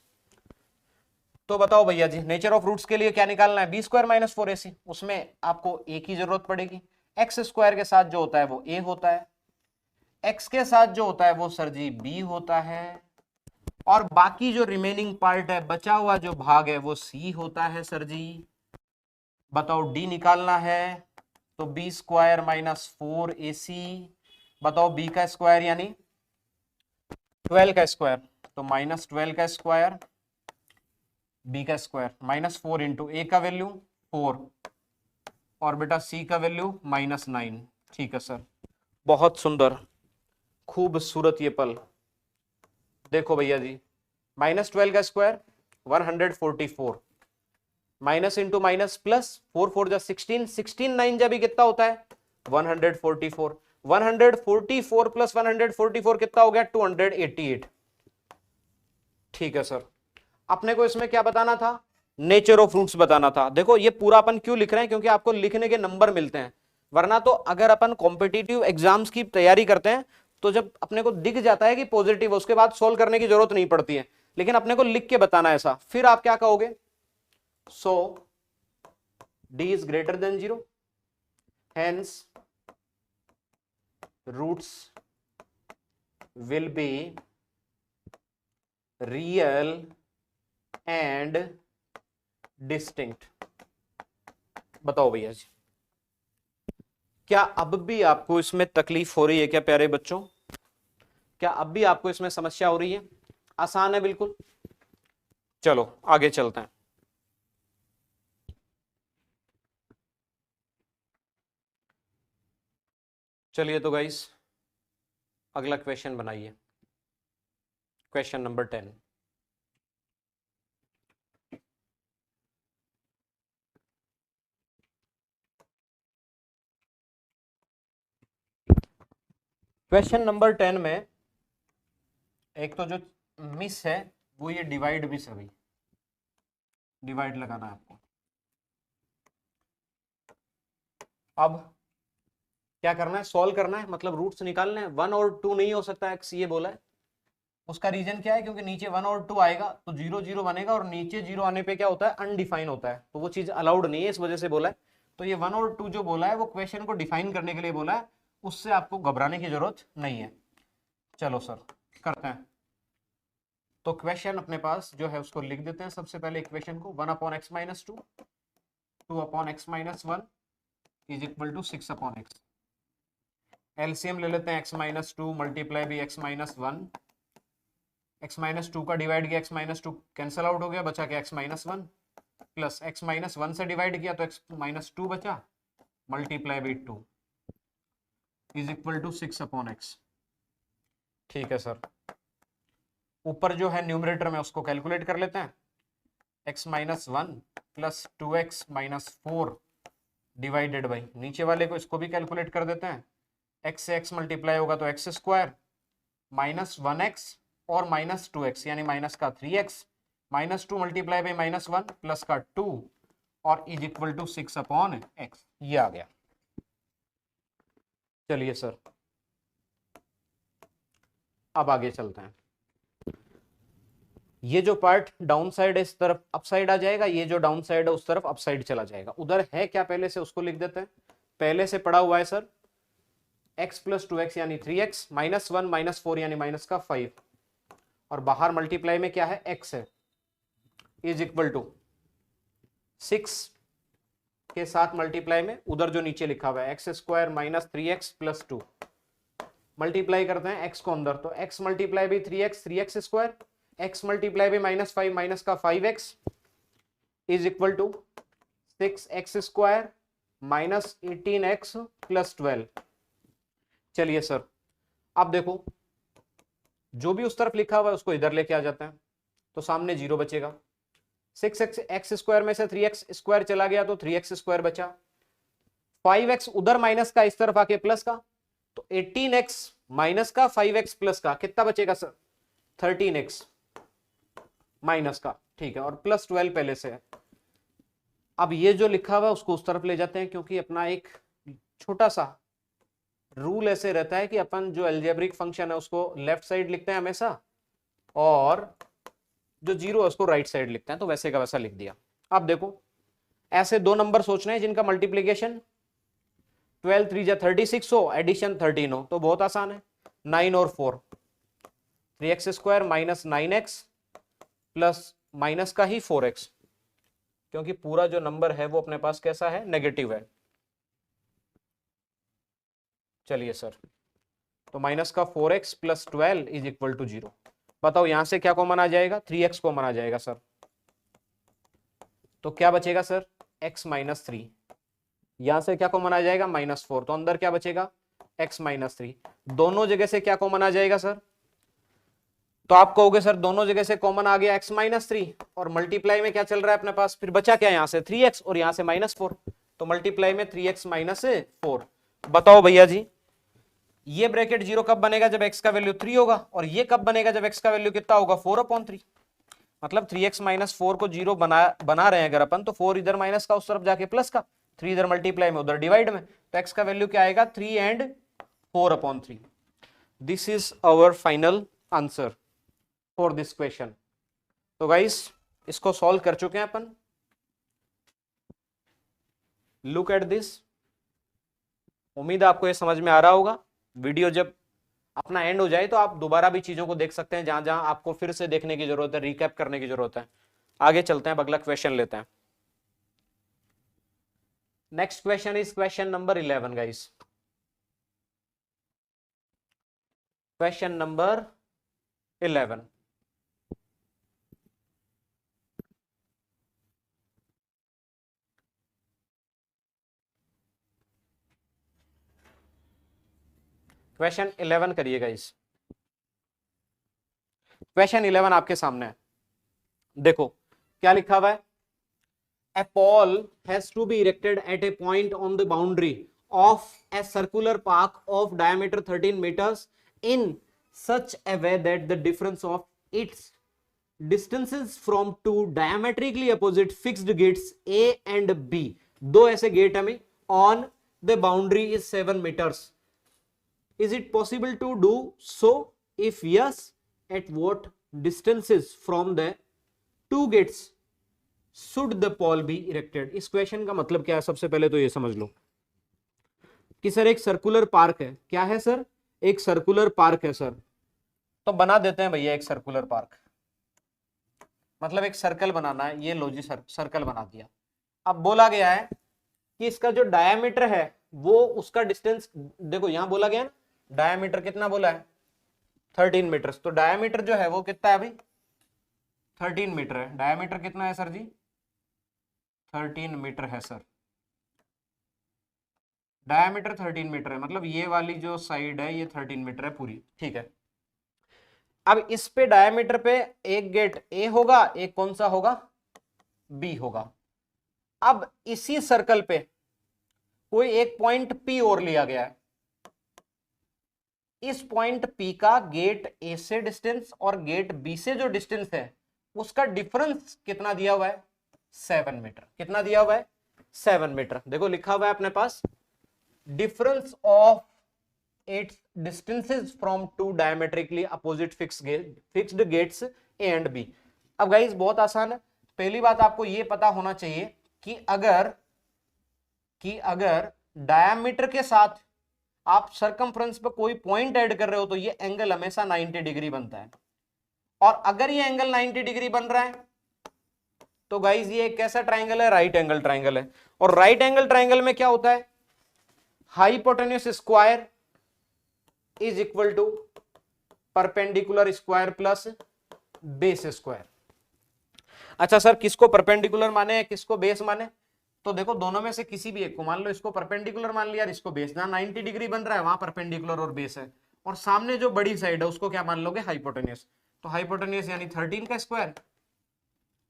[SPEAKER 1] तो बताओ भैया जी नेचर ऑफ रूट्स के लिए क्या निकालना है, b² - 4ac, उसमें आपको a की जरूरत पड़ेगी, x² के साथ जो होता है वो a होता है, x के साथ जो होता है वो सर जी b होता है, और बाकी जो रिमेनिंग पार्ट है, बचा हुआ जो भाग है वो c होता है सर जी। बताओ d निकालना है तो b² - 4ac, बताओ b का स्क्वायर यानी 12 का स्क्वायर, तो -12 का स्क्वायर, b का स्क्वायर -4 इंटू a का वैल्यू 4 और बेटा c का वैल्यू -9। ठीक है सर, बहुत सुंदर खूबसूरत ये पल। देखो भैया जी -12 का square 144, minus into minus plus, 4 4 जा 16, 16 9 जा भी कितना होता है 144, 144 प्लस 144 कितना हो गया 288। ठीक है सर, अपने को इसमें क्या बताना था, नेचर ऑफ रूट्स बताना था। देखो ये पूरा अपन क्यों लिख रहे हैं, क्योंकि आपको लिखने के नंबर मिलते हैं, वरना तो अगर अपन कॉम्पिटिटिव एग्जाम्स की तैयारी करते हैं तो जब अपने को दिख जाता है कि पॉजिटिव, उसके बाद सोल्व करने की जरूरत नहीं पड़ती है, लेकिन अपने को लिख के बताना ऐसा, फिर आप क्या कहोगे, सो d is greater than 0, hence roots will be real and distinct। बताओ भैया जी क्या अब भी आपको इसमें तकलीफ हो रही है क्या प्यारे बच्चों, क्या अब भी आपको इसमें समस्या हो रही है, आसान है बिल्कुल। चलो आगे चलते हैं। चलिए तो गाइस अगला क्वेश्चन बनाइए, क्वेश्चन नंबर 10। क्वेश्चन नंबर 10 में एक तो जो मिस है वो ये डिवाइड भी सभी, डिवाइड लगाना है आपको। अब क्या करना है, सॉल्व करना है, मतलब रूट्स निकालना है। 1 और 2 नहीं हो सकता एक्स, ये बोला है। उसका रीजन क्या है, क्योंकि नीचे 1 और 2 आएगा तो 0 0 बनेगा, और नीचे 0 आने पे क्या होता है, अनडिफाइन होता है, तो वो चीज अलाउड नहीं है, इस वजह से बोला है। तो ये 1 और 2 जो बोला है वो क्वेश्चन को डिफाइन करने के लिए बोला है, उससे आपको घबराने की जरूरत नहीं है। चलो सर करते हैं। तो क्वेश्चन अपने पास जो है उसको लिख देते हैं सबसे पहले इक्वेशन को। 1 upon x minus 2, 2 upon x minus 1 is equal to 6 upon x. LCM ले लेते हैं, x minus 2 multiply by x minus 1, x minus 2 का डिवाइड किया, एक्स माइनस 2 कैंसिल आउट हो गया, बचा क्या x minus 1, plus x minus 1 से डिवाइड किया तो एक्स माइनस 2 बचा, multiply by 2 is equal to 6 upon x. ठीक है सर, ऊपर जो है न्यूमरेटर में उसको कैलकुलेट कर लेते हैं। X minus 1 plus 2x minus 4 divided by, नीचे वाले को इसको भी कैलकुलेट कर देते हैं। x से x मल्टीप्लाई होगा तो एक्स स्क्वायर माइनस 1x और माइनस 2x यानी माइनस का 3x, minus 2 multiply by minus 1 plus का 2 और is equal to 6 upon x, ये आ गया। चलिए सर अब आगे चलते हैं। ये जो पार्ट डाउन साइड है इस तरफ अप साइड आ जाएगा, ये जो डाउन साइड है उस तरफ अप साइड चला जाएगा। उधर है क्या पहले से, उसको लिख देते हैं। पहले से पड़ा हुआ है सर x प्लस 2x यानी 3x, माइनस 1 माइनस 4 यानी माइनस का 5, और बाहर मल्टीप्लाई में क्या है x है, इज इक्वल टू 6 के साथ मल्टीप्लाई में उधर जो नीचे लिखा हुआ है x square minus 3x plus 2, multiply करते हैं x को अंदर, तो x multiply by 3x square, x multiply by minus 5 minus का 5x is equal to 6x square minus 18x plus 12। चलिए सर अब देखो, जो भी उस तरफ लिखा हुआ है उसको इधर लेके आ जाते हैं, तो सामने 0 बचेगा। 6x स्क्वायर में से 3x स्क्वायर चला गया तो 3x स्क्वायर बचा, 5x उधर माइनस का इस तरफ आके प्लस का, तो 18x माइनस का 5x प्लस का कितना बचेगा सर, 13x माइनस का, ठीक है, और प्लस 12 पहले से है। अब ये जो लिखा हुआ है उसको उस तरफ ले जाते हैं, क्योंकि अपना एक छोटा सा रूल ऐसे रहता है कि अपन जो एल्जेब्रिक फंक्शन है उसको लेफ्ट साइड लिखते हैं हमेशा, और जो 0 है उसको राइट साइड लिखते हैं, तो वैसे का वैसा लिख दिया। अब देखो ऐसे दो नंबर सोचने हैं जिनका मल्टीप्लीकेशन 12 3 जा 36 हो, एडिशन 13 हो, तो बहुत आसान है, 9 और 4, 3x square minus 9x plus minus का ही 4x, क्योंकि पूरा जो नंबर है वो अपने पास कैसा है, नेगेटिव है। चलिए सर, तो माइनस का 4x plus 12 is equal to 0। बताओ यहां से क्या कॉमन आ जाएगा, 3x कॉमन आ जाएगा सर, तो क्या बचेगा सर, x माइनस 3, यहां से क्या कॉमन आ जाएगा, माइनस 4, तो अंदर क्या बचेगा, x माइनस 3, दोनों जगह से क्या कॉमन आ जाएगा सर, तो आप कहोगे सर दोनों जगह से कॉमन आ गया x माइनस 3, और मल्टीप्लाई में क्या चल रहा है अपने पास, फिर बचा क्या, यहां से 3x और यहां से माइनस 4, तो मल्टीप्लाई में 3x माइनस 4। बताओ भैया जी ये ब्रैकेट 0 कब बनेगा, जब x का वैल्यू 3 होगा, और ये कब बनेगा, जब x का वैल्यू कितना होगा, 4/3, मतलब 3x माइनस 4 को 0 बना रहे हैं अगर अपन, तो 4 इधर माइनस का उस तरफ जाके प्लस का, 3 इधर मल्टीप्लाई में उधर डिवाइड में, तो x का वैल्यू क्या आएगा, 3 and 4/3। This is our final answer for this question. तो गाइस इसको सॉल्व कर चुके हैं अपन, लुक एट दिस। उम्मीद है आपको ये समझ में आ रहा होगा। वीडियो जब अपना एंड हो जाए तो आप दोबारा भी चीजों को देख सकते हैं, जहां जहां आपको फिर से देखने की जरूरत है, रिकैप करने की जरूरत है। आगे चलते हैं, अगला क्वेश्चन लेते हैं। Next question is question number 11 guys. Question number 11, question 11 करिएगा इस। क्वेश्चन 11 आपके सामने है, देखो क्या लिखा हुआ है, a pole has to be erected at a point on the boundary of a circular park of diameter 13 meters in such a way that the difference of its distances from two diametrically opposite fixed gates A and B, दो ऐसे गेट हमें, on the boundary is 7 meters, is it possible to do so, if yes at what distances from the two gates should the pole be erected. इस क्वेश्चन का मतलब क्या है, सबसे पहले तो ये समझ लो कि सर एक सर्कुलर पार्क है, क्या है सर, एक सर्कुलर पार्क है सर, तो बना देते हैं भैया एक सर्कुलर पार्क, मतलब एक सर्कल बनाना है, ये लो जी सर्कल बना दिया। अब बोला गया है कि इसका जो डायमीटर है वो उसका डिस्टेंस, देखो यहां बोला गया ना डायमीटर कितना बोला है 13 मीटर, तो डायमीटर जो है वो कितना है अभी 13 मीटर है, डायमीटर कितना है सर जी 13 मीटर है सर, डायमीटर 13 मीटर है, मतलब ये वाली जो साइड है ये 13 मीटर है पूरी, ठीक है। अब इस पे डायमीटर पे एक गेट ए होगा, एक कौन सा होगा बी होगा। अब इसी सर्कल पे कोई एक पॉइंट पी और लिया गया है, इस पॉइंट पी का गेट ए से डिस्टेंस और गेट बी से जो डिस्टेंस है उसका डिफरेंस कितना दिया हुआ है 7 मीटर, कितना दिया हुआ है 7 मीटर, देखो लिखा हुआ है अपने पास difference of its distances from two diametrically opposite fixed gates A and B. अब गाइस बहुत आसान है, पहली बात आपको यह पता होना चाहिए कि अगर डायमीटर के साथ आप सरकमफ्रेंस पे कोई पॉइंट ऐड कर रहे हो तो ये एंगल हमेशा 90 डिग्री बनता है, और अगर ये एंगल 90 डिग्री बन रहा है तो गाइस ये कैसा ट्राइंगल है, राइट एंगल ट्राइंगल है, और राइट एंगल ट्राइंगल में क्या होता है hypotenuse square is equal to perpendicular square plus base square. अच्छा सर किसको परपेंडिकुलर माने किसको बेस माने, तो देखो दोनों में से किसी भी एक को मान लो, इसको परपेंडिकुलर मान लिया और इसको बेस, जहां 90 डिग्री बन रहा है वहां परपेंडिकुलर और बेस है, और सामने जो बड़ी साइड है उसको क्या मान लोगे हाइपोटेन्यूस, तो हाइपोटेन्यूस यानी 13 का स्क्वायर।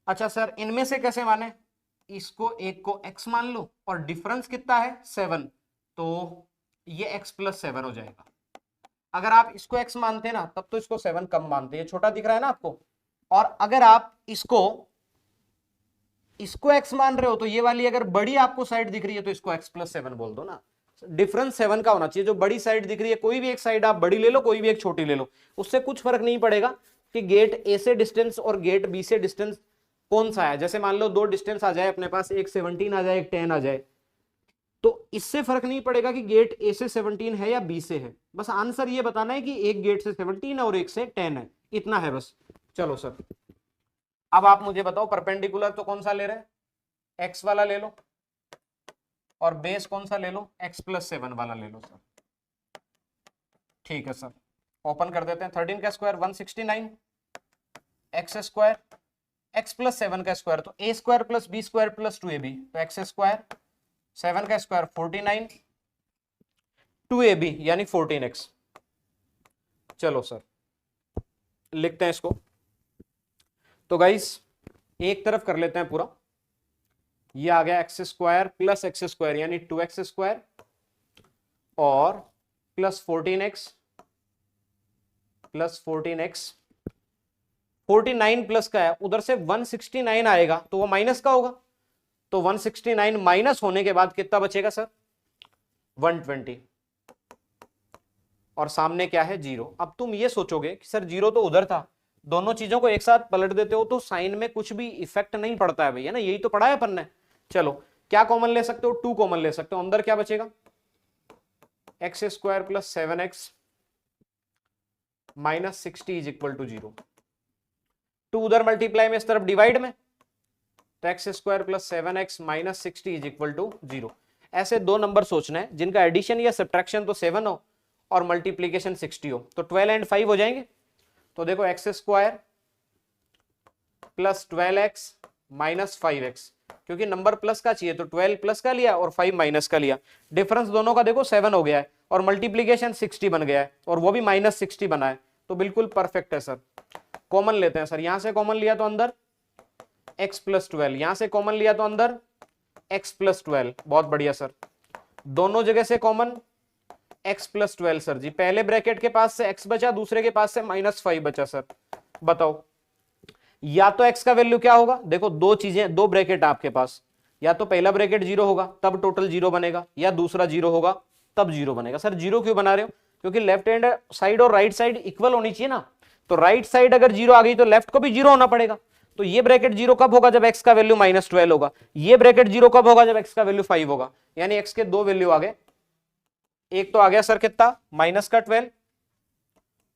[SPEAKER 1] अच्छा सर इनमें से कैसे माने, इसको एक को x मान लो और डिफरेंस कितना है 7, तो ये x प्लस 7 हो जाएगा। अगर आप इसको x मानते ना तब तो इसको 7 कम मानते, ये छोटा दिख रहा है ना आपको, और अगर आप इसको x मान रहे हो तो ये वाली अगर बड़ी आपको साइड दिख रही है तो इसको x प्लस 7 बोल दो ना, डिफरेंस 7 का होना चाहिए, जो बड़ी साइड दिख रही है कोई भी एक साइड आप बड़ी ले लो कोई भी एक छोटी ले लो, उससे कुछ फर्क नहीं पड़ेगा कि गेट ए से डिस्टेंस और गेट बी से डिस्टेंस कौन सा है। जैसे मान लो दो डिस्टेंस आ जाए अपने पास, एक 17 आ जाए एक 10 आ जाए, तो इससे फर्क नहीं पड़ेगा कि गेट ए से 17 है या बी से है, बस आंसर ये बताना है कि एक गेट से 17 है और एक से 10 है, इतना है बस। चलो सर अब आप मुझे बताओ परपेंडिकुलर तो कौन सा ले रहे हैं, एक्स वाला ले लो, और बेस कौन सा ले लो x प्लस 7 वाला ले लो सर, ठीक है सर ओपन कर देते हैं, 13 का square 169, x square x plus 7 का स्क्वायर तो a square plus b square plus 2ab, तो x स्क्वायर 7 का स्क्वायर 49, 2ab यानी 14x। चलो सर लिखते हैं इसको, तो गाइस एक तरफ कर लेते हैं पूरा, ये आ गया x square plus x square यानी 2x स्क्वायर और plus 14x plus 14x, 49 plus का है उधर से 169 आएगा तो वो माइनस का होगा, तो 169 माइनस होने के बाद कितना बचेगा सर 120, और सामने क्या है 0। अब तुम ये सोचोगे कि सर 0 तो उधर था, दोनों चीजों को एक साथ पलट देते हो तो साइन में कुछ भी इफेक्ट नहीं पड़ता है भैया ना, यही तो पढ़ा है अपन ने। चलो क्या कॉमन ले सकते हो 2 कॉमन ले सकते हो, अंदर क्या बचेगा x square plus 7x minus 60 is equal to 0, 2 उधर मल्टीप्लाई में इस तरफ डिवाइड में, तो x square plus 7x minus 60 is equal to 0। ऐसे दो नंबर सोचना है जिनका एडिशन या सब्ट्रैक्शन तो 7 हो और मल्टीप्लीकेशन 60 हो, तो 12 एंड 5 हो जाएंगे, तो देखो x square plus 12x minus 5x, क्योंकि नंबर प्लस का चाहिए तो 12 प्लस का लिया और 5 माइनस का लिया, डिफरेंस दोनों का देखो 7 हो गया है और मल्टीप्लीकेशन 60 बन गया है और वो भी माइनस 60 बना है, तो बिल्कुल परफेक्ट है सर। कॉमन लेते हैं सर, यहां से कॉमन लिया तो अंदर x प्लस 12, यहां से कॉमन लिया तो अंदर x प्लस 12, बहुत बढ़िया सर, दोनों जगह से कॉमन x प्लस 12 सर जी, पहले ब्रैकेट के पास से x बचा दूसरे के पास से माइनस 5 बचा सर, बताओ या तो x का वैल्यू क्या होगा, देखो दो चीजें, दो ब्रैकेट आपके पास, या तो पहला ब्रैकेट 0 होगा तब टोटल 0 बनेगा, या दूसरा 0 होगा तब 0 बनेगा। सर 0 क्यों बना रहे हो, क्योंकि लेफ्ट हैंड साइड और राइट साइड इक्वल होनी चाहिए ना, तो राइट साइड अगर 0 आ गई तो लेफ्ट को भी 0 होना पड़ेगा। तो ये ब्रैकेट 0 कब होगा, जब x का वैल्यू -12 होगा। ये ब्रैकेट 0 कब होगा, जब x का वैल्यू 5 होगा। यानी x के दो वैल्यू आ गए, एक तो आ गया सर कितना, -12,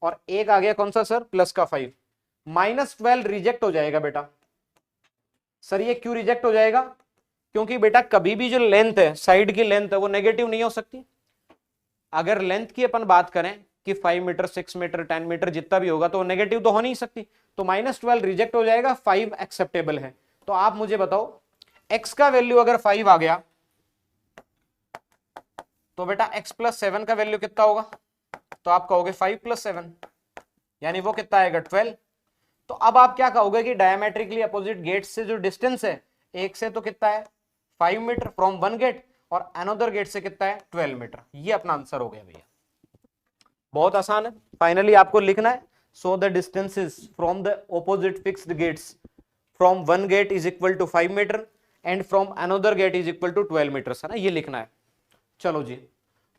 [SPEAKER 1] और एक आ गया कौन सा सर, +5। -12 रिजेक्ट हो जाएगा बेटा। सर ये क्यों रिजेक्ट हो जाएगा, क्योंकि बेटा कभी भी जो लेंथ है, साइड की लेंथ है, वो नेगेटिव नहीं हो सकती। अगर लेंथ की अपन बात करें कि 5 मीटर, 6 मीटर, 10 मीटर जितना भी होगा, तो नेगेटिव तो हो नहीं सकती। तो -12 रिजेक्ट हो जाएगा, 5 एक्सेप्टेबल है। तो आप मुझे बताओ x का वैल्यू अगर 5 आ गया तो बेटा x + 7 का वैल्यू कितना होगा, तो आप कहोगे 5 + 7, यानी वो कितना आएगा 12। तो अब आप क्या कहोगे कि डायमेट्रिकली अपोजिट गेट से जो डिस्टेंस है, एक से तो कितना है 5 मीटर फ्रॉम वन गेट, और अनदर गेट से कितना है 12 मीटर। ये अपना आंसर हो गया भैया, बहुत आसान है। फाइनली आपको लिखना है, so the distances from the opposite fixed gates from one gate is equal to 5 meter and from another gate is equal to 12 meter, है ना, ये लिखना है। चलो जी,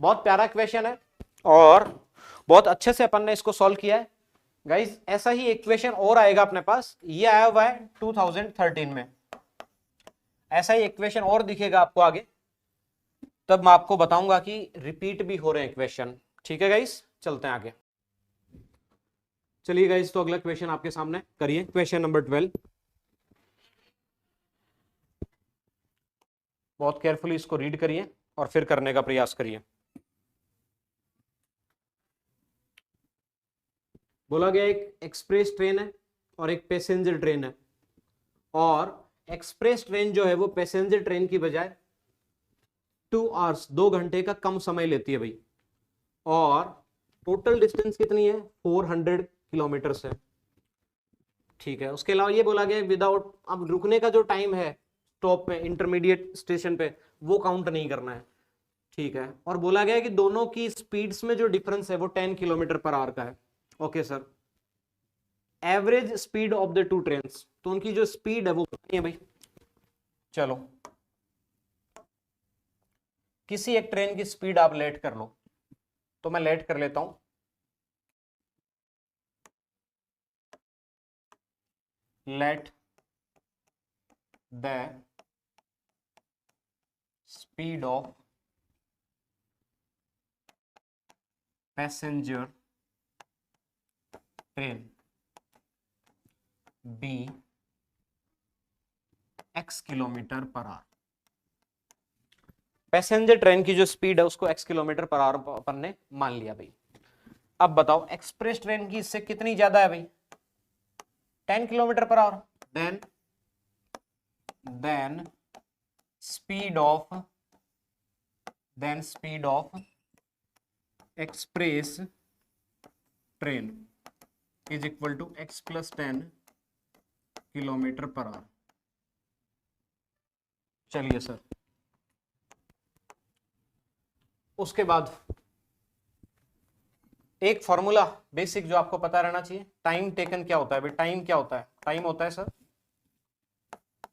[SPEAKER 1] बहुत प्यारा क्वेश्चन है और बहुत अच्छे से अपन ने इसको सॉल्व किया है गाइस। ऐसा ही एक क्वेश्चन और आएगा अपने पास, ये आया हुआ है 2013 में। ऐसा ही एक क्वेश्चन और दिखेगा आपको आगे, तब मैं आपको बताऊंगा कि रिपीट भी हो रहे हैं क्वेश्चन। ठीक है गाइस, चलते हैं आगे। चलिए गाइस, तो अगला क्वेश्चन आपके सामने करिए, क्वेश्चन नंबर 12। बहुत केयरफुली इसको रीड करिए और फिर करने का प्रयास करिए। बोला गया एक एक्सप्रेस ट्रेन है और एक पैसेंजर ट्रेन है, और एक्सप्रेस ट्रेन जो है वो पैसेंजर ट्रेन की बजाय 2 आवर्स, 2 घंटे का कम समय लेती है भाई, और टोटल डिस्टेंस कितनी है 400 किलोमीटर है। ठीक है, उसके अलावा ये बोला गया विदाउट, अब रुकने का जो टाइम है स्टॉप पे, इंटरमीडिएट स्टेशन पे, वो काउंट नहीं करना है। ठीक है, और बोला गया कि दोनों की स्पीड्स में जो डिफरेंस है वो 10 किलोमीटर पर आवर का है। Okay sir, average speed of the two trains, तो उनकी जो स्पीड है वो कितनी है भाई। चलो, किसी एक ट्रेन की स्पीड आप लेट कर लो, तो मैं लेट कर लेता हूं, let the speed of passenger train be x kilometer per hour. Passenger train की जो स्पीड है उसको x किलोमीटर पर आवर अपन ने मान लिया भाई। अब बताओ एक्सप्रेस ट्रेन की इससे कितनी ज्यादा है भाई, 10 kilometer per hour. Then speed of express train is equal to x + 10 kilometer per hour. चलिए सर, उसके बाद एक फॉर्मूला बेसिक जो आपको पता रहना चाहिए, टाइम टेकन क्या होता है भाई, टाइम क्या होता है, टाइम होता है sir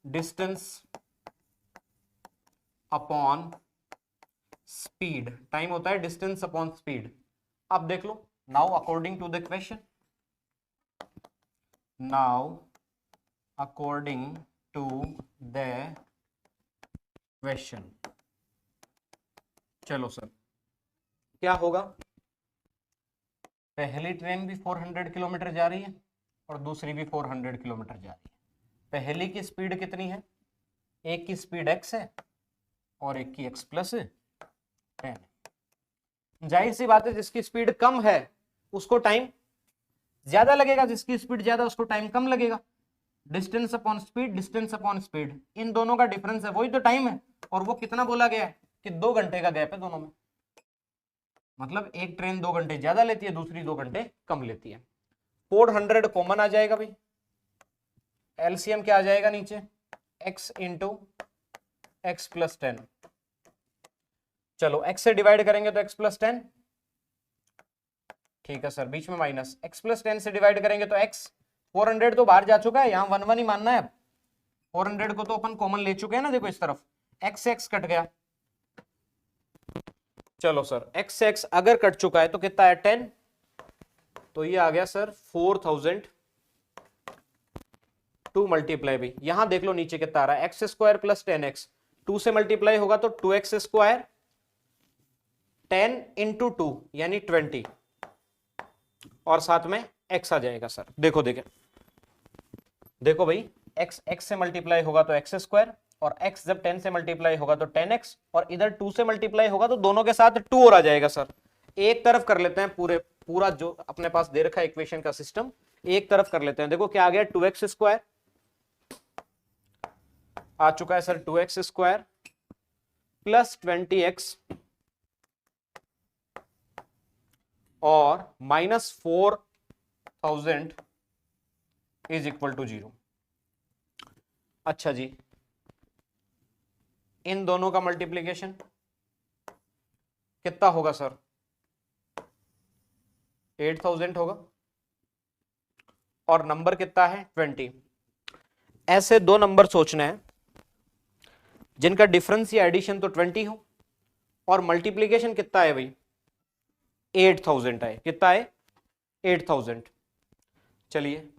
[SPEAKER 1] distance upon speed, time होता है डिस्टेंस अपॉन स्पीड। अब देख लो, now according to the question, now according to the question, चलो सर क्या होगा, पहली ट्रेन भी 400 किलोमीटर जा रही है और दूसरी भी 400 किलोमीटर जा रही है। पहली की स्पीड कितनी है, एक की स्पीड x है और एक की x + 10। जाहिर सी बात है जिसकी स्पीड कम है उसको टाइम ज्यादा लगेगा, जिसकी स्पीड ज्यादा उसको टाइम कम लगेगा। Distance upon speed, distance upon speed, इन दोनों का डिफरेंस है, वही तो टाइम है। और वो कितना बोला गया है कि 2 घंटे का गैप है दोनों में, मतलब एक ट्रेन 2 घंटे ज्यादा लेती है, दूसरी 2 घंटे कम लेती है। 400 कॉमन आ जाएगा भाई, एलसीएम क्या आ जाएगा नीचे, x इंटू एक्स + 10। चलो x से डिवाइड करेंगे तो x + 10, ठीक है सर, बीच में माइनस, x + 10 से डिवाइड करेंगे तो x, 400 तो बाहर जा चुका है, यहाँ 1 1 ही मानना है। 400 को तो अपन कॉमन ले चुके हैं ना, देखो इस तरफ x से x कट गया। चलो सर x से x अगर कट चुका है तो कितना है 10, तो ये आ गया सर 4000 टू मल्टीप्लाई भी, यहां देख लो नीचे कितना आ रहा है एक्स स्क्वायर प्लस 10x, 2 से मल्टीप्लाई होगा तो 2x स्क्वायर, 10 इंटू 2 यानी 20, और साथ में x आ जाएगा सर। देखो देखो भाई x से मल्टीप्लाई होगा तो x स्क्वायर, और x जब 10 से मल्टीप्लाई होगा तो 10x, और इधर 2 से मल्टीप्लाई होगा तो दोनों के साथ 2 और आ जाएगा सर। एक तरफ कर लेते हैं पूरा जो अपने पास दे रखा है इक्वेशन का सिस्टम, एक तरफ कर लेते हैं। देखो क्या आ गया 2x स्क्वायर आ चुका है sir, 2x square plus 20x और माइनस 4000 इज इक्वल टू 0। अच्छा जी, इन दोनों का मल्टीप्लीकेशन कितना होगा सर, 8000 होगा, और नंबर कितना है 20। ऐसे दो नंबर सोचना है जिनका डिफरेंस या एडिशन तो 20 हो, और मल्टीप्लीकेशन कितना है भाई 8000 है। कितना है 8000। चलिए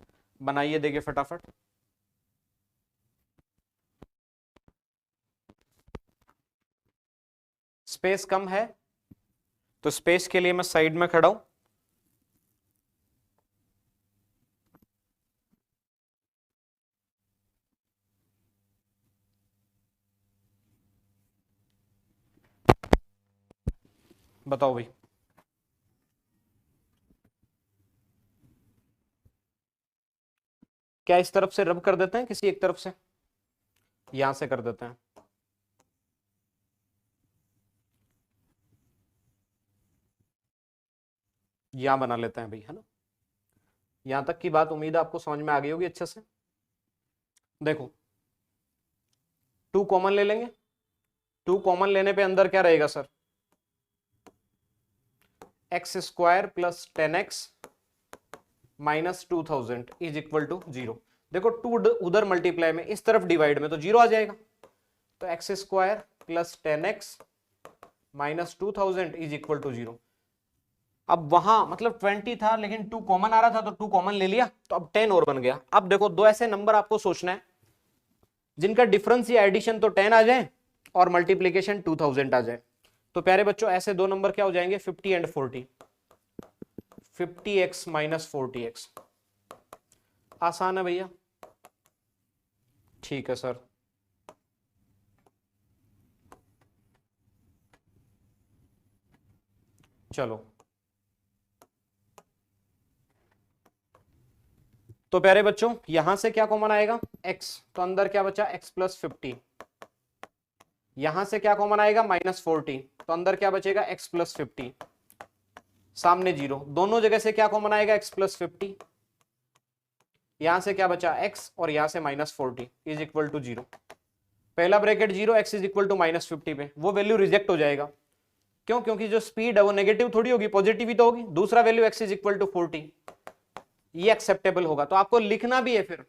[SPEAKER 1] बनाइए, देखिए फटाफट। स्पेस कम है तो स्पेस के लिए मैं साइड में खड़ा हूं। बताओ भाई, क्या इस तरफ से रब कर देते हैं, किसी एक तरफ से, यहां से कर देते हैं। यहां बना लेते हैं भाई, है ना। यहां तक की बात उम्मीद है आपको समझ में आ गई होगी अच्छे से। देखो 2 कॉमन ले लेंगे, 2 कॉमन लेने पे अंदर क्या रहेगा sir, x square plus 10x minus 2000 is equal to 0। देखो 2 उधर मल्टीप्लाई में, इस तरफ डिवाइड में, तो 0 आ जाएगा। तो x square plus 10x minus 2000 is equal to 0। अब वहां मतलब 20 था लेकिन 2 कॉमन आ रहा था तो 2 कॉमन ले लिया, तो अब 10 और बन गया। अब देखो दो ऐसे नंबर आपको सोचना है जिनका डिफरेंस या एडिशन तो 10 आ जाए और मल्टीप्लीकेशन 2000 आ जाए। तो प्यारे बच्चों ऐसे दो नंबर क्या हो जाएंगे 50 एंड 40, 50x माइनस 40x। आसान है भैया, ठीक है सर। चलो तो प्यारे बच्चों यहां से क्या कॉमन आएगा x, तो अंदर क्या बचा x प्लस 50। यहां से क्या कॉमन आएगा माइनस 40, तो अंदर क्या बचेगा x प्लस 50, सामने 0। दोनों जगह से क्या कॉमन आएगा x प्लस 50। यहां से क्या बचा x और यहां से माइनस 40 इज इक्वल टू 0। पहला bracket 0, x is equal to minus 50 पे वो वैल्यू रिजेक्ट हो जाएगा। क्यों? क्योंकि जो स्पीड है वो नेगेटिव थोड़ी होगी, पॉजिटिव ही तो होगी। दूसरा value x is equal to 40, ये एक्सेप्टेबल होगा। तो आपको लिखना भी है, फिर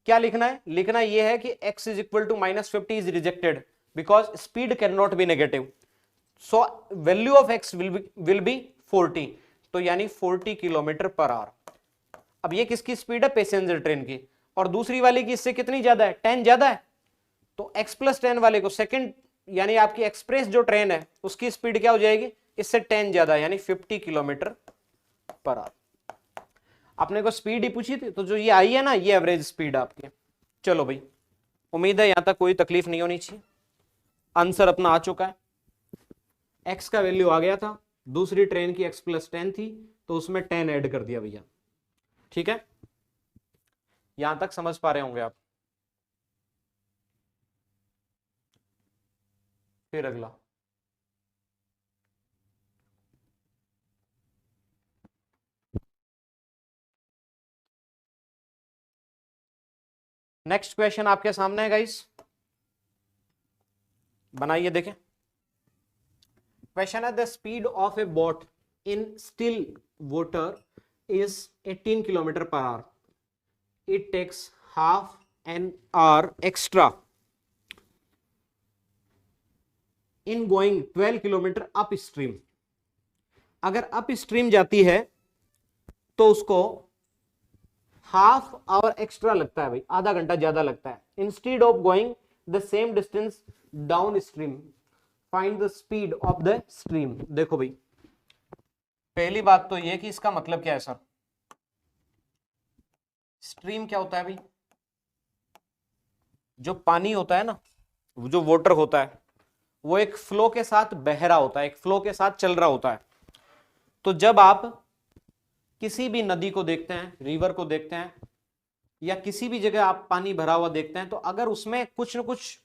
[SPEAKER 1] क्या लिखना है, लिखना ये है कि x is equal to minus 50 is rejected because speed can not be negative, so value of x will be 40, तो यानी 40 किलोमीटर पर आवर। अब ये किसकी स्पीड है, पैसेंजर ट्रेन की, और दूसरी वाली की इससे कितनी ज्यादा है, 10 ज्यादा है। तो x प्लस 10 वाले को सेकंड यानी आपकी एक्सप्रेस जो ट्रेन है उसकी स्पीड क्या हो जाएगी, इससे 10 ज्यादा यानी 50 किलोमीटर पर आवर। आपने को स्पीड ही पूछी थी, तो जो ये आई है ना ये एवरेज स्पीड आपकी। चलो भाई, उम्मीद है यहां तक कोई तकलीफ नहीं होनी चाहिए। आंसर अपना आ चुका है, x का वैल्यू आ गया था, दूसरी ट्रेन की x प्लस 10 थी तो उसमें 10 ऐड कर दिया भैया। ठीक है, यहां तक समझ पा रहे होंगे आप। फिर अगला, नेक्स्ट क्वेश्चन आपके सामने है गाइस, बनाइए देखें। क्वेश्चन है the speed of A boat in still water is 18 kilometre per our it takes half an hour extra in going 12 kilometre up stream. अगर अप स्ट्रीम जाती है तो उसको हाफ आवर एक्स्ट्रा लगता है भाई, आधा घंटा ज्यादा लगता है, instead of going the same distance down stream, find the speed of the stream. देखो भाई, पहली बात तो ये कि इसका मतलब क्या है सर, स्ट्रीम क्या होता है भाई, जो पानी होता है ना, जो वाटर होता है, वो एक फ्लो के साथ बह रहा होता है, एक फ्लो के साथ चल रहा होता है। तो जब आप किसी भी नदी को देखते हैं, रिवर को देखते हैं, या किसी भी जगह आप पानी भरा हुआ देखते हैं, तो अगर उसमें कुछ न कुछ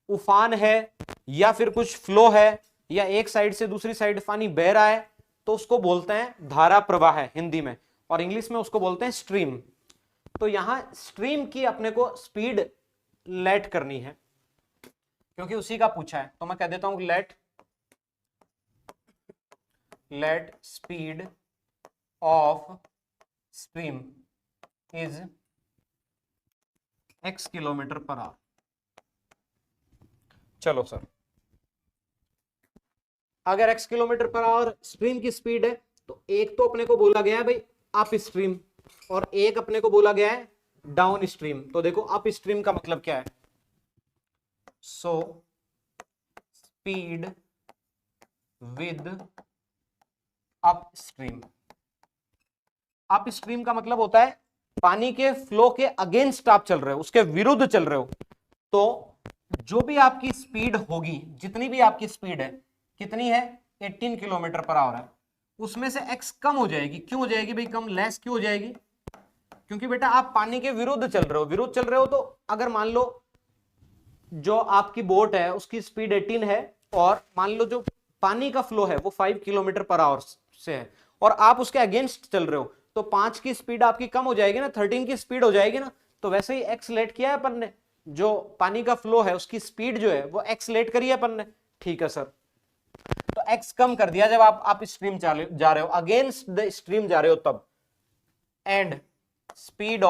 [SPEAKER 1] उफान है या फिर कुछ फ्लो है या एक साइड से दूसरी साइड पानी बह रहा है, तो उसको बोलते हैं धारा प्रवाह है हिंदी में, और इंग्लिश में उसको बोलते हैं स्ट्रीम। तो यहां स्ट्रीम की अपने को स्पीड लेट करनी है, क्योंकि उसी का पूछा है, तो मैं कह देता हूं let speed of stream is x kilometer per our. चलो सर, अगर x kilometer per our stream की स्पीड है, तो एक तो अपने को बोला गया है भाई अप स्ट्रीम, और एक अपने को बोला गया है डाउन स्ट्रीम। तो देखो अप स्ट्रीम का मतलब क्या है, so speed with up stream. Up stream का मतलब होता है पानी के फ्लो के अगेंस्ट आप चल रहे हो, उसके विरुद्ध चल रहे हो। तो जो भी आपकी स्पीड होगी, जितनी भी आपकी स्पीड है, कितनी है 18 किलोमीटर पर आवर है, उसमें से x कम हो जाएगी। क्यों हो जाएगी भाई कम, लेस क्यों हो जाएगी, क्योंकि बेटा आप पानी के विरुद्ध चल रहे हो। विरुद्ध चल रहे हो तो अगर मान लो जो आपकी बोट है उसकी स्पीड 18 है, और मान लो जो पानी का फ्लो है वो 5 किलोमीटर पर आवर से है, और आप उसके अगेंस्ट चल रहे हो, तो 5 की स्पीड आपकी कम हो जाएगी ना, 13 की स्पीड हो जाएगी ना। तो वैसे ही एक्स लेट किया है अपन ने, जो पानी का फ्लो है उसकी स्पीड जो है वो एक्स लेट करी है अपन ने। ठीक है सर, तो एक्स कम कर दिया जब आप स्ट्रीम जा रहे हो, अगेंस्ट द स्ट्रीम जा रहे हो तब। And speed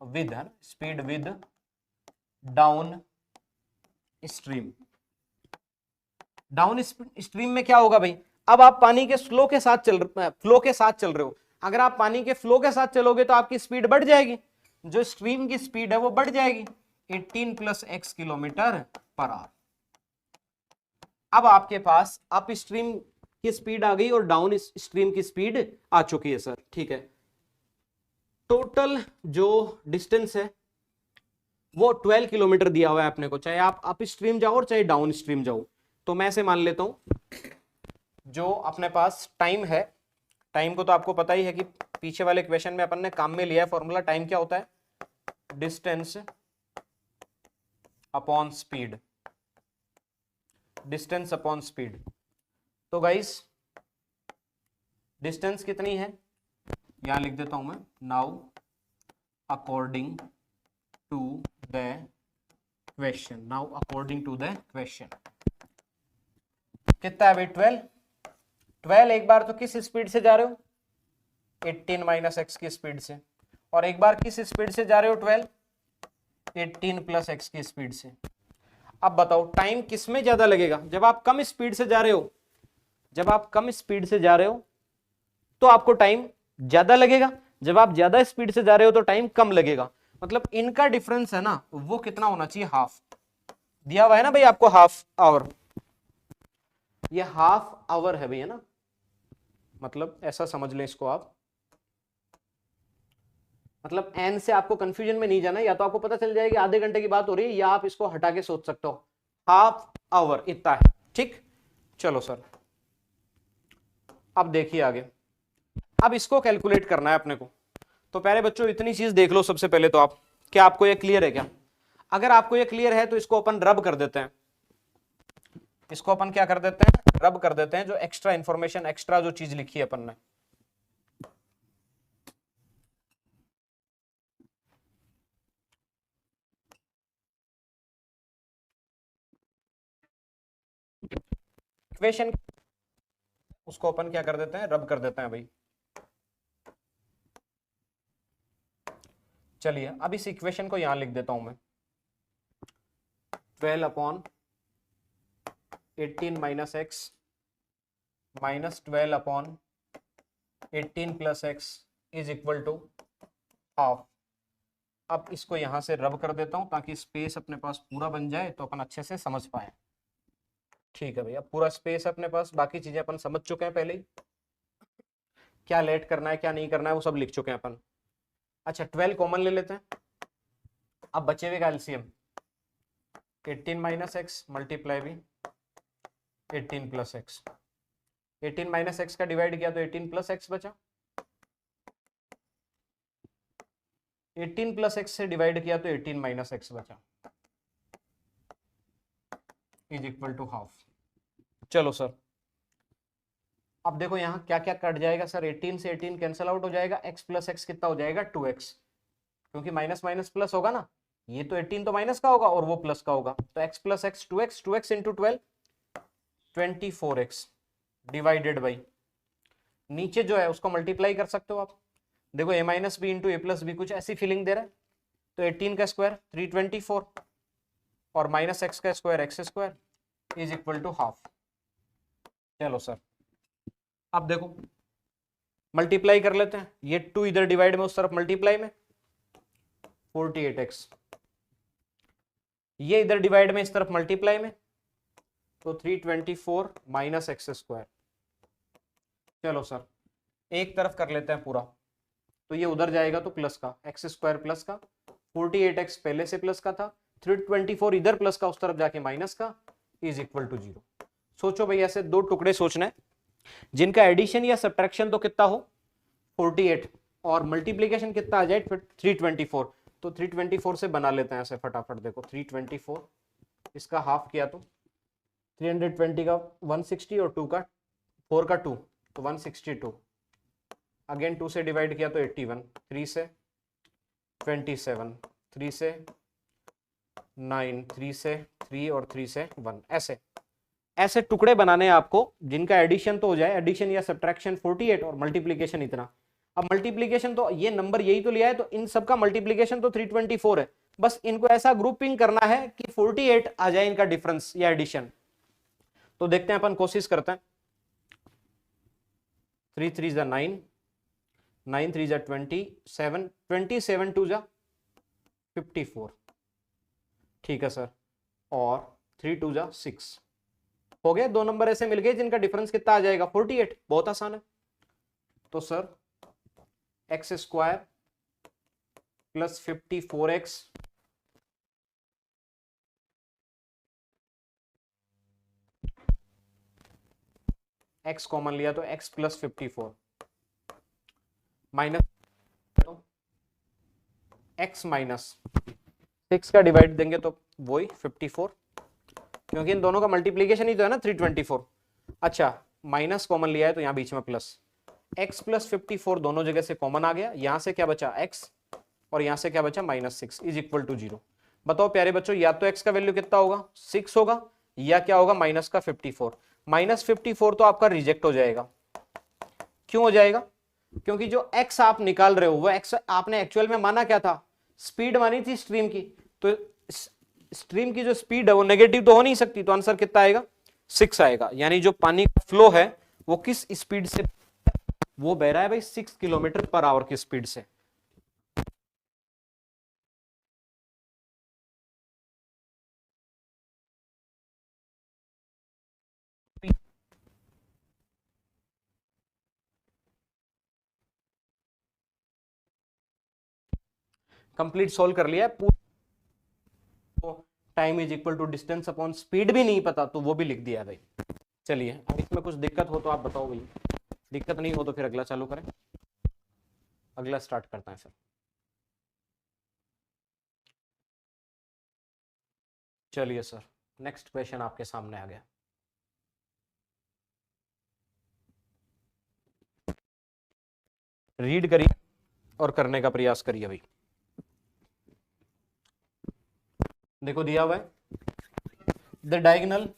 [SPEAKER 1] with down stream. Down stream में क्या होगा भाई, अब आप पानी के फ्लो के साथ चल रहे हो। अगर आप पानी के फ्लो के साथ चलोगे तो आपकी स्पीड बढ़ जाएगी, जो स्ट्रीम की स्पीड है वो बढ़ जाएगी 18 plus x kilometer per our. अब आपके पास अप स्ट्रीम की स्पीड आ गई और डाउन स्ट्रीम की स्पीड आ चुकी है सर। ठीक है, टोटल जो डिस्टेंस है वो 12 किलोमीटर दिया हुआ है अपने को, चाहे आप अप स्ट्रीम जाओ और चाहे डाउन स्ट्रीम जाओ। तो मैं ऐसे मान लेता हूं, जो अपने पास टाइम है, टाइम को तो आपको पता ही है कि पीछे वाले क्वेश्चन में अपन ने काम में लिया है फॉर्मूला। टाइम क्या होता है, distance upon speed, distance upon speed. तो गाइस डिस्टेंस कितनी है, यहां लिख देता हूं मैं, now according to the question, कितना है भाई 12। एक बार तो किस स्पीड से जा रहे हो, 18 माइनस एक्स की स्पीड से, और एक बार किस स्पीड से जा रहे हो 12, 18 प्लस एक्स की स्पीड से। अब बताओ टाइम किस में ज्यादा लगेगा, जब आप कम स्पीड से जा रहे हो, तो आपको टाइम ज्यादा लगेगा, जब आप ज्यादा स्पीड से जा रहे हो तो टाइम कम लगेगा। मतलब इनका डिफरेंस है ना, वो कितना होना चाहिए, हाफ। दिया हुआ है ना भाई आपको हाफ आवर, ये हाफ आवर है भैया ना, मतलब ऐसा समझ लें इसको आप, मतलब एन से आपको कंफ्यूजन में नहीं जाना, या तो आपको पता चल जाएगी आधे घंटे की बात हो रही है, या आप इसको हटा के सोच सकते हो हाफ आवर इतना है। ठीक, चलो सर अब देखिए आगे, अब इसको कैलकुलेट करना है अपने को। तो पहले बच्चों इतनी चीज देख लो सबसे पहले तो आप, क्या आपको ये क्लियर है क्या? अगर आपको ये क्लियर है तो इसको अपन रब कर देते हैं, इसको अपन क्या कर देते हैं, रब कर देते हैं, जो एक्स्ट्रा इंफॉर्मेशन, एक्स्ट्रा जो चीज लिखी है अपन ने। इक्वेशन उसको अपन क्या कर देते हैं, रब कर देते हैं भाई। चलिए अब इस इक्वेशन को यहां लिख देता हूं मैं, 12/18 minus x minus 12/18 plus x is equal to half. अब इसको यहां से रब कर देता हूं ताकि स्पेस अपने पास पूरा बन जाए तो अपन अच्छे से समझ पाए। ठीक है भैया, पूरा स्पेस अपने पास, बाकी चीजें अपन समझ चुके हैं पहले ही, क्या लेट करना है क्या नहीं करना है वो सब लिख चुके हैं अपन। अच्छा 12 कॉमन ले लेते हैं, अब बचे हुए का एलसीएम 18 माइनस एक्स मल्टीप्लाई भी 18 प्लस एक्स, 18 माइनस एक्स का डिवाइड किया तो 18 प्लस एक्स बचा, 18 प्लस एक्स से डिवाइड किया तो 18 माइनस एक्स बचा, इज इक्वल टू हाफ। चलो सर अब देखो यहाँ क्या क्या कट जाएगा सर, 18 से 18 कैंसिल आउट हो जाएगा, x प्लस एक्स कितना हो जाएगा 2x, क्योंकि माइनस माइनस प्लस होगा ना, ये तो 18 तो माइनस का होगा और वो प्लस का होगा, तो x plus x 2x, 2x into 12 24x divided by, नीचे जो है उसको मल्टीप्लाई कर सकते हो आप, देखो a minus b into a plus b, कुछ ऐसी फीलिंग दे रहा है, तो 18 का स्क्वायर 324 और माइनस एक्स का square x square is equal to half. चलो सर अब देखो मल्टीप्लाई कर लेते हैं, ये 2 इधर डिवाइड में उस तरफ मल्टीप्लाई में 48x, ये इधर डिवाइड में इस तरफ मल्टीप्लाई में तो 324 माइनस एक्स स्क्वायर। चलो सर एक तरफ कर लेते हैं पूरा, तो ये उधर जाएगा तो प्लस का एक्स स्क्वायर प्लस का, 48x पहले से प्लस का था, 324 इधर प्लस का उस तरफ जाके माइनस का, इज इक्वल टू 0। सोचो भाई ऐसे दो टुकड़े सोचना है जिनका एडिशन या सब्ट्रैक्शन तो कितना हो 48 और मल्टीप्लीकेशन कितना आ जाए 324, तो 324 से बना लेते हैं ऐसे फटाफट, देखो 324 इसका हाफ किया तो 320 का 160 और 2 का 4 का 2 तो 162, अगेन 2 से डिवाइड किया तो 81, 3 से 27, 3 से 9, 3 से 3 और 3 से 1, ऐसे ऐसे टुकड़े बनाने हैं आपको जिनका एडिशन तो हो जाए, एडिशन या सब्ट्रैक्शन 48 और मल्टीप्लीकेशन इतना। अब मल्टीप्लीकेशन तो ये नंबर यही तो लिया है, तो इन सब का मल्टीप्लीकेशन तो 324 है, बस इनको ऐसा ग्रुपिंग करना है कि 48 आ जाए इनका डिफरेंस या एडिशन। तो देखते हैं अपन, कोशिश करते हैं, 3 3 जा 9, 9 3 जा 27, 27 2 जा 54, ठीक है सर, और 3 2 जा 6 हो गया, दो नंबर ऐसे मिल गए जिनका डिफरेंस कितना आ जाएगा 48, बहुत आसान है। तो sir x square plus 54x x common लिया तो x प्लस 54 माइनस तो x माइनस 6 का डिवाइड देंगे तो वही 54, क्योंकि इन दोनों का मल्टीप्लीकेशन ही तो है ना 324। अच्छा माइनस कॉमन लिया है तो यहां बीच में प्लस, x प्लस 54 दोनों जगह से कॉमन आ गया, यहां से क्या बचा x और यहां से क्या बचा -6 इज इक्वल टू 0। बताओ प्यारे बच्चों, या तो x का वैल्यू कितना होगा 6 होगा या क्या होगा माइनस का 54। -54 तो आपका रिजेक्ट हो जाएगा, क्यों हो जाएगा, क्योंकि जो x आप निकाल रहे हो वो x आपने एक्चुअल में माना क्या था, स्पीड मानी थी स्ट्रीम की, तो स्ट्रीम की जो स्पीड है वो नेगेटिव तो हो नहीं सकती, तो आंसर कितना आएगा 6 आएगा। यानी जो पानी का फ्लो है वो किस स्पीड से, वो बह रहा है भाई 6 किलोमीटर पर आवर की स्पीड से। कंप्लीट सोल्व कर लिया है, time is equal to distance upon speed भी नहीं पता तो वो भी लिख दिया है भाई। चलिए अब इसमें कुछ दिक्कत हो तो आप बताओ भाई, दिक्कत नहीं हो तो फिर अगला चालू करें, अगला स्टार्ट करते हैं फिर। चलिए सर नेक्स्ट क्वेश्चन आपके सामने आ गया, रीड करिए और करने का प्रयास करिए भाई। देखो दिया हुआ है, the diagonal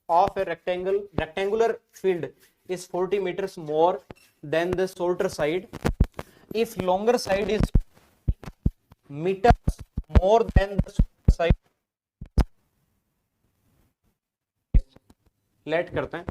[SPEAKER 1] of A rectangular field is 40 meters more than the shorter side if longer side is metre more than the side. Let करते हैं।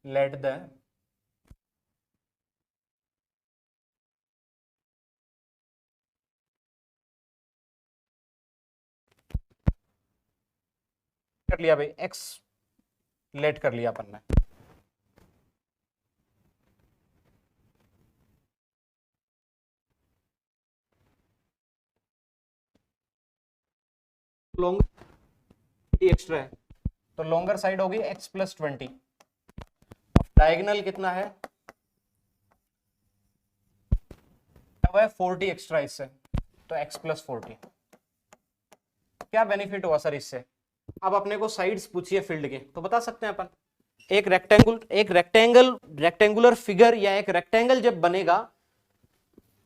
[SPEAKER 1] लेट द कर लिया भाई, एक्स लेट कर लिया अपन ने। लॉन्गर एक्स्ट्रा है तो लॉन्गर साइड होगी x प्लस 20। डायगोनल कितना है, वो है 40 एक्स्ट्रा इससे, तो x प्लस 40। क्या बेनिफिट हुआ सर इससे? अब अपने को साइड्स पूछिए फील्ड के तो बता सकते हैं अपन। एक रेक्टेंगुलर फिगर या एक रेक्टेंगल जब बनेगा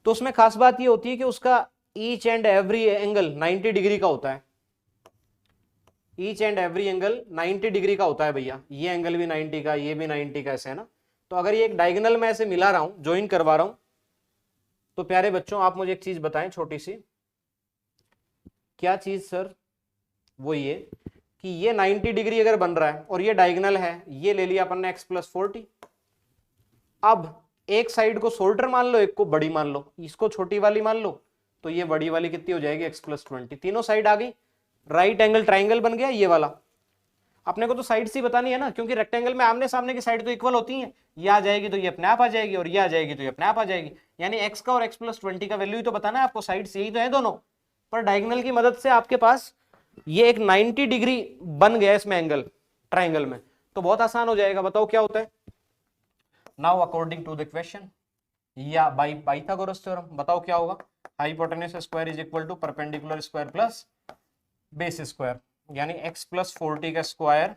[SPEAKER 1] तो उसमें खास बात ये होती है कि उसका each and every angle 90 degree का होता है। Each and every angle 90 degree का होता है भैया, ये एंगल भी 90 का, ये भी 90 का, ऐसे है ना। तो अगर ये एक डायगोनल में ऐसे मिला रहा हूं, ज्वाइन करवा रहा हूं, तो प्यारे बच्चों आप मुझे एक चीज बताएं छोटी सी। क्या चीज सर? वो ये कि ये 90 डिग्री अगर बन रहा है और ये डायगोनल है, ये ले लिया अपन ने x प्लस 40। अब एक साइड को शॉर्टर मान लो, एक को बड़ी मान लो, इसको छोटी वाली मान लो, तो ये बड़ी वाली कितनी हो जाएगी x प्लस 20। तीनों साइड आ गई, राइट एंगल ट्राइंगल बन गया ये वाला। अपने को तो साइड से बतानी है ना, क्योंकि रेक्टेंगल में आमने सामने की साइड तो इक्वल होती हैं। ये आ जाएगी तो ये अपने आप आ जाएगी, और ये आ जाएगी तो ये अपने आप आ जाएगी। यानी x का और x प्लस 20 का वैल्यू ही तो बताना है आपको, साइड से यही तो है दोनों। पर डायगोनल की मदद से आपके पास ये एक 90 डिग्री बन गया इसमें एंगल ट्राइंगल में, तो बहुत आसान हो जाएगा। बताओ क्या होता है now according to the question या बाय पाइथागोरस थ्योरम। बताओ क्या होगा? Hypotenuse square is equal to perpendicular square plus base square, यानी x प्लस 40 का square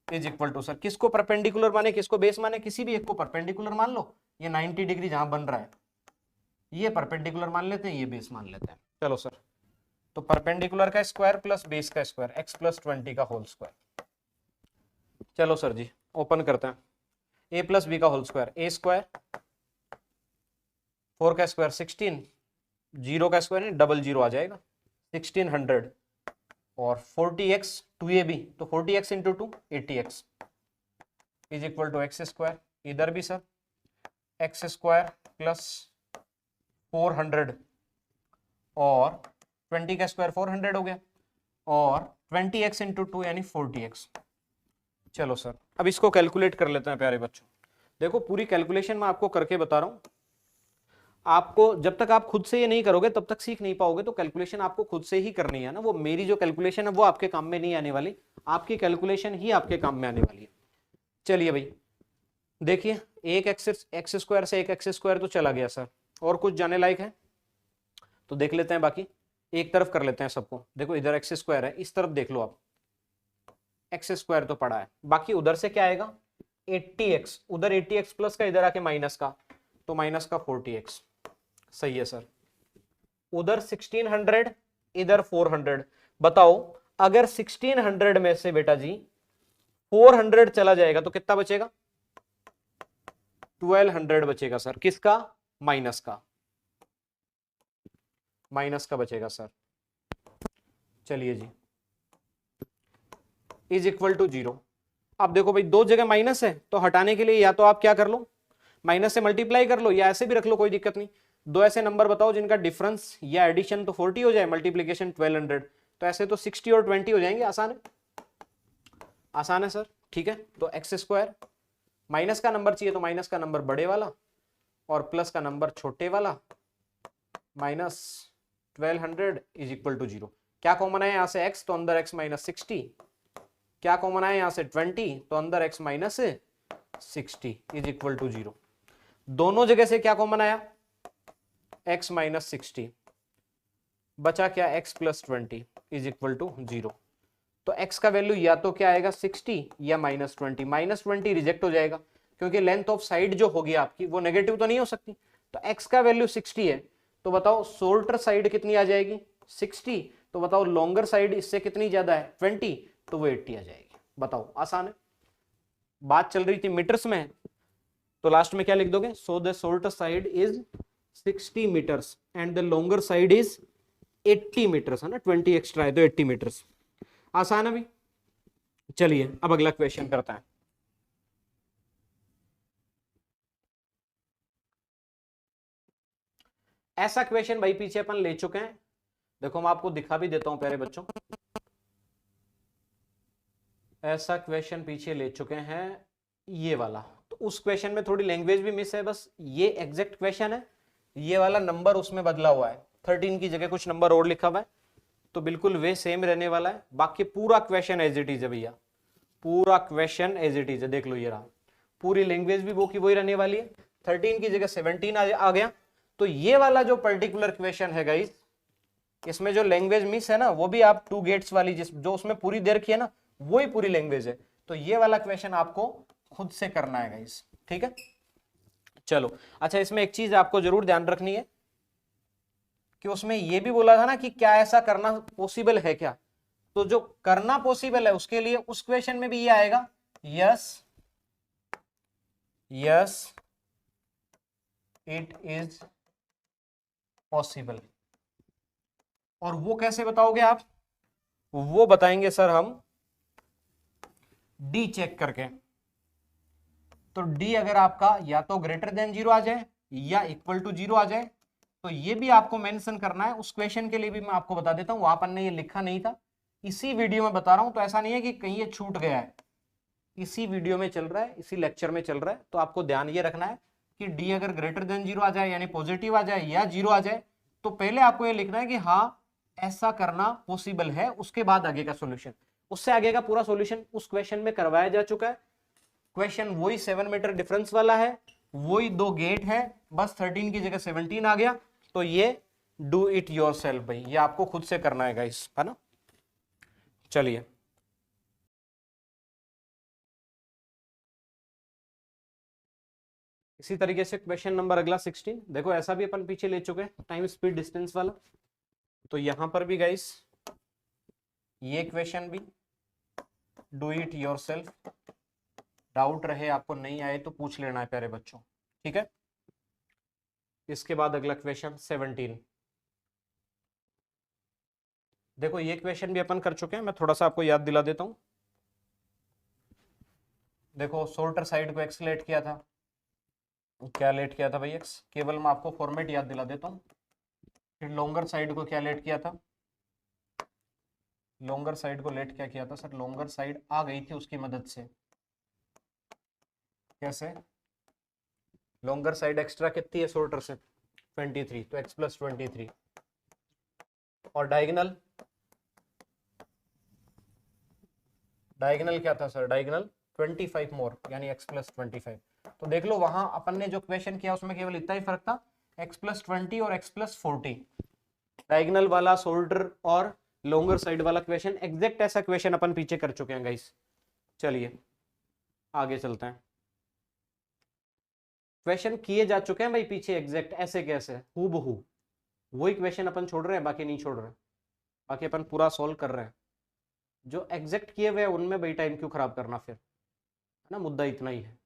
[SPEAKER 1] is equal to, sir किसको परपेंडिकुलर माने किसको बेस माने? किसी भी एक को परपेंडिकुलर मान लो। ये 90 डिग्री जहां बन रहा है ये परपेंडिकुलर मान लेते हैं, ये बेस मान लेते हैं। चलो सर, तो परपेंडिकुलर का स्क्वायर प्लस बेस का स्क्वायर x प्लस 20 का होल स्क्वायर। चलो सर जी ओपन करते हैं। a प्लस बी का होल स्क्वायर, ए स्क्वायर 4 का स्क्वायर 16, 0 का स्क्वायर नहीं डबल 0 आ जाएगा 1600, और 40x 2ab तो 40x into 2 80x is equal to x square. इधर भी सर एक्स स्क्वायर प्लस 400 और 20 का स्क्वायर 400 हो गया, और 20x इंटू 2 यानी 40x। चलो सर अब इसको कैलकुलेट कर लेते हैं प्यारे बच्चों। देखो पूरी कैलकुलेशन मैं आपको करके बता रहा हूं। आपको जब तक आप खुद से ये नहीं करोगे तब तक सीख नहीं पाओगे, तो कैलकुलेशन आपको खुद से ही करनी है ना। वो मेरी जो कैलकुलेशन है वो आपके काम में नहीं आने वाली, आपकी कैलकुलेशन ही आपके काम में आने वाली है। चलिए भाई देखिए, एक एक्स स्क्वायर से एक एक्स स्क्वायर तो चला गया सर, और कुछ जाने लायक है तो देख लेते हैं। बाकी एक तरफ कर लेते हैं सबको। देखो इधर एक्स स्क्वायर है, इस तरफ देख लो आप, एक्स स्क्वायर तो पड़ा है। बाकी उधर से क्या आएगा 80x, उधर 80x प्लस का, इधर आके माइनस का, तो माइनस का 40x। सही है सर। उधर 1600 इधर 400। बताओ अगर 1600 में से बेटा जी 400 चला जाएगा तो कितना बचेगा? 1200 बचेगा सर। किसका? माइनस का, माइनस का बचेगा सर। चलिए जी इज इक्वल टू 0। अब देखो भाई दो जगह माइनस है तो हटाने के लिए या तो आप क्या कर लो माइनस से मल्टीप्लाई कर लो, या ऐसे भी रख लो, कोई दिक्कत नहीं। दो ऐसे नंबर बताओ जिनका डिफरेंस या एडिशन तो 40 हो जाए, मल्टीप्लीकेशन 1200, तो ऐसे तो 60 और 20 हो जाएंगे। आसान है, आसान है सर। ठीक है, तो एक्स स्क्वायर, माइनस का नंबर चाहिए तो माइनस का नंबर बड़े वाला और प्लस का नंबर छोटे वाला, माइनस 1200 इज इक्वल टू 0। क्या कॉमन है यहां से x, तो अंदर x माइनस 60। क्या कॉमन है यहां से 20, तो अंदर x minus 60 is equal to 0। दोनों जगह से क्या कॉमन आया? x माइनस 60, बचा क्या? x plus 20 is equal to 0। तो x का वैल्यू या तो क्या आएगा 60 या माइनस 20। माइनस 20 रिजेक्ट हो जाएगा क्योंकि लेंथ ऑफ साइड जो होगी आपकी वो नेगेटिव तो नहीं हो सकती, तो x का वैल्यू 60 है, तो बताओ शॉर्टर साइड कितनी आ जाएगी 60, तो बताओ लॉन्गर साइड इससे कितनी ज्यादा है 20, तो वो 80 आ जाएगी। बताओ आसान है। बात चल रही थी मीटर्स में, तो लास्ट में क्या लिख दोगे, so the shorter side is 60 metres and the longer side is 80 metres, है ना, 20 एक्स्ट्रा है तो 80 मीटर्स। आसान है भाई। चलिए अब अगला क्वेश्चन करता है। ऐसा क्वेश्चन भाई पीछे अपन ले चुके हैं, देखो मैं आपको दिखा भी देता हूं प्यारे बच्चों। ऐसा क्वेश्चन पीछे ले चुके हैं ये वाला, तो उस क्वेश्चन में थोड़ी लैंग्वेज भी मिस है, बस ये एग्जैक्ट क्वेश्चन है, ये वाला नंबर उसमें बदला हुआ है, 13 की जगह कुछ नंबर और लिखा हुआ है, तो बिल्कुल वे सेम रहने वाला है। बाकी पूरा क्वेश्चन एज इट इज है भैया, पूरा क्वेश्चन एज इट इज है, देख लो ये रहा, पूरी लैंग्वेज भी वो की वही रहने वाली है, 13 की जगह 17 आ गया। तो ये वाला जो पर्टिकुलर क्वेश्चन है गाइस, इसमें जो लैंग्वेज मिस है ना, वो भी आप 2 गेट्स वाली जो उसमें पूरी दे रखी है ना, वही पूरी लैंग्वेज है। तो ये वाला क्वेश्चन आपको खुद से करना है गाइस, ठीक है। चलो अच्छा, इसमें एक चीज आपको जरूर ध्यान रखनी है कि उसमें ये भी बोला था ना कि क्या ऐसा करना पॉसिबल है क्या, तो जो करना पॉसिबल है उसके लिए उस क्वेश्चन में भी ये आएगा, yes yes it is possible. और वो कैसे बताओगे आप, वो बताएंगे सर हम डी चेक करके। तो डी अगर आपका या तो ग्रेटर देन 0 आ जाए या इक्वल टू 0 आ जाए, तो ये भी आपको मेंशन करना है। उस क्वेश्चन के लिए भी मैं आपको बता देता हूं, वहां पर ने ये लिखा नहीं था, इसी वीडियो में बता रहा हूं, तो ऐसा नहीं है कि कहीं ये छूट गया है, इसी वीडियो में चल रहा है, इसी लेक्चर में चल रहा है। तो आपको ध्यान ये रखना है कि डी अगर ग्रेटर देन 0 आ जाए यानी पॉजिटिव आ जाए या 0 आ जाए, तो पहले आपको ये लिखना है कि हाँ ऐसा करना पॉसिबल है, उसके बाद आगे का सॉल्यूशन। उससे आगे का पूरा सॉल्यूशन उस क्वेश्चन में करवाया जा चुका है। क्वेश्चन वही 7 मीटर डिफरेंस वाला है, वही 2 गेट है, बस 13 की जगह 17 आ गया। तो ये डू इट योरसेल्फ भाई, ये आपको खुद से करना है गाइस, है ना। चलिए इसी तरीके से क्वेश्चन नंबर अगला 16, देखो ऐसा भी अपन पीछे ले चुके हैं टाइम स्पीड डिस्टेंस वाला, तो यहां पर भी गाइस ये क्वेश्चन भी डू इट योरसेल्फ, डाउट रहे आपको नहीं आए तो पूछ लेना है प्यारे बच्चों, ठीक है। इसके बाद अगला क्वेश्चन 17, देखो ये क्वेश्चन भी अपन कर चुके हैं, मैं थोड़ा सा आपको याद दिला देता हूं। देखो शॉर्टर साइड को एक्स लेट किया था, क्या लेट किया था भाई एक्स, केवल मैं आपको फॉर्मेट याद दिला देता हूं। फिर लॉन्गर साइड को क्या लेट किया था, लॉन्गर साइड को लेट क्या किया था सर, लॉन्गर साइड आ गई थी उसकी मदद से, कैसे, लॉन्गर साइड एक्स्ट्रा कितनी है शॉर्टर से 23, तो x प्लस 23, और डायगोनल, डायगोनल क्या था सर, डायगोनल 25 मोर यानी x प्लस 25। तो देख लो वहां अपन ने जो क्वेश्चन किया उसमें केवल इतना ही फर्क था, x प्लस 20 और x प्लस 40। डायगोनल वाला शोल्डर और लॉन्गर साइड वाला क्वेश्चन एग्जैक्ट ऐसा क्वेश्चन अपन पीछे कर चुके हैं गाइस। चलिए आगे चलते हैं, क्वेश्चन किए जा चुके हैं भाई पीछे एग्जैक्ट ऐसे कैसे, हूबहू वही क्वेश्चन अपन छोड़ रहे हैं, बाकी नहीं छोड़ रहे, बाकी अपन पूरा सॉल्व कर रहे हैं। जो एग्जैक्ट किए हुए हैं उनमें भाई टाइम क्यों खराब करना, फिर है ना, मुद्दा इतना ही है।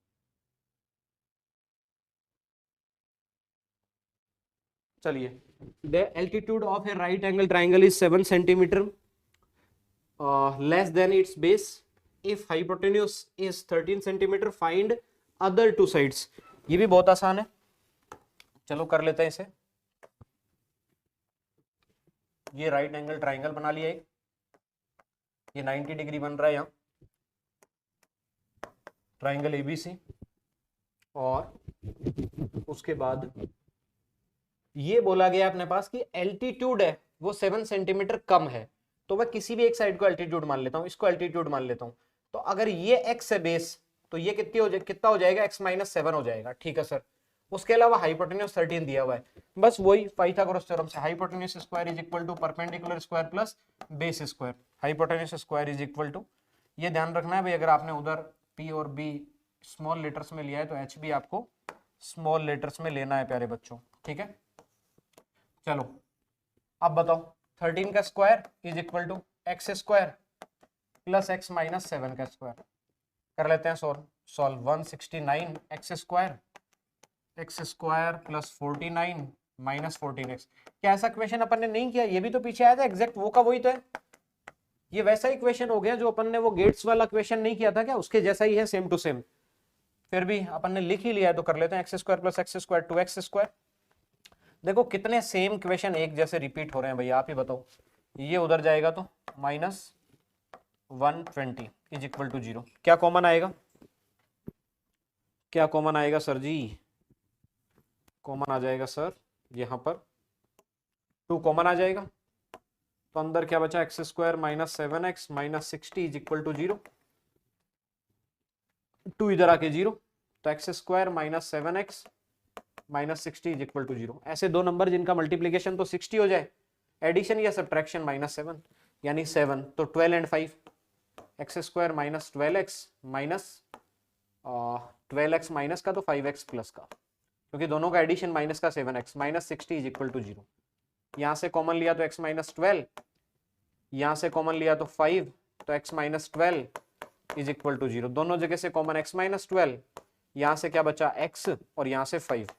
[SPEAKER 1] चलिए, the altitude of A right angle triangle is 7 centimetre less than it's base, if hypotenuse is 13 centimetre, find other 2 sides. ये भी बहुत आसान है, चलो कर लेते हैं इसे। ये राइट एंगल ट्राइंगल बना लिया एक, ये 90 डिग्री बन रहा है यहाँ, ट्राइंगल एबीसी, और उसके बाद ये बोला गया अपने पास कि एल्टीट्यूड है वो 7 सेंटीमीटर कम है, तो मैं किसी भी एक साइड को एल्टीट्यूड मान लेता हूं, इसको एल्टीट्यूड मान लेता हूं। तो अगर ये x है बेस, तो ये कितना हो जाएगा, x माइनस 7 हो जाएगा, ठीक है सर। उसके अलावा हाइपोटेन्यूज 13 दिया हुआ है, बस वही पाइथागोरस थ्योरम से, hypotenuse square is equal to perpendicular square plus base square, hypotenuse square is equal to, ये ध्यान रखना है भाई, अगर आपने उधर p और b स्मॉल लेटर्स में लिया है तो h भी आपको स्मॉल लेटर्स में लेना है प्यारे बच्चों, ठीक है। चलो अब बताओ 13 का square is equal to x square plus x minus 7 का स्क्वायर। कर लेते हैं solve 169 x square plus 49 minus 14x। क्या ऐसा क्वेश्चन अपन ने नहीं किया? ये भी तो पीछे आया था एग्जैक्ट वो का वही तो है। ये वैसा ही क्वेश्चन हो गया जो अपन ने वो गेट्स वाला क्वेश्चन नहीं किया था क्या, उसके जैसा ही है, सेम टू सेम। फिर भी अपन ने लिख ही लिया है तो कर लेते हैं x square plus x square 2x square. देखो कितने सेम क्वेश्चन एक जैसे रिपीट हो रहे हैं भैया, आप ही बताओ। ये उधर जाएगा तो माइनस 120 इज इक्वल टू 0। क्या कॉमन आएगा? क्या कॉमन आएगा सर जी? कॉमन आ जाएगा सर यहां पर 2 कॉमन आ जाएगा, तो अंदर क्या बचा x square minus 7x minus 60 is equal to 0। 2 इधर आके 0, तो x square minus 7x minus 60 is equal to 0। ऐसे दो नंबर जिनका मल्टीप्लीकेशन तो 60 हो जाए, एडिशन या सब्ट्रैक्शन माइनस 7 यानी 7, तो 12 and 5 x square minus 12x minus 12x minus का तो 5x प्लस का, क्योंकि दोनों का एडिशन माइनस का 7x minus 60 is equal to 0। यहां से कॉमन लिया तो x माइनस 12, यहां से कॉमन लिया तो 5, तो x minus 12 is equal to 0। दोनों जगह से कॉमन x माइनस 12, यहां से क्या बचा x और यहां से 5,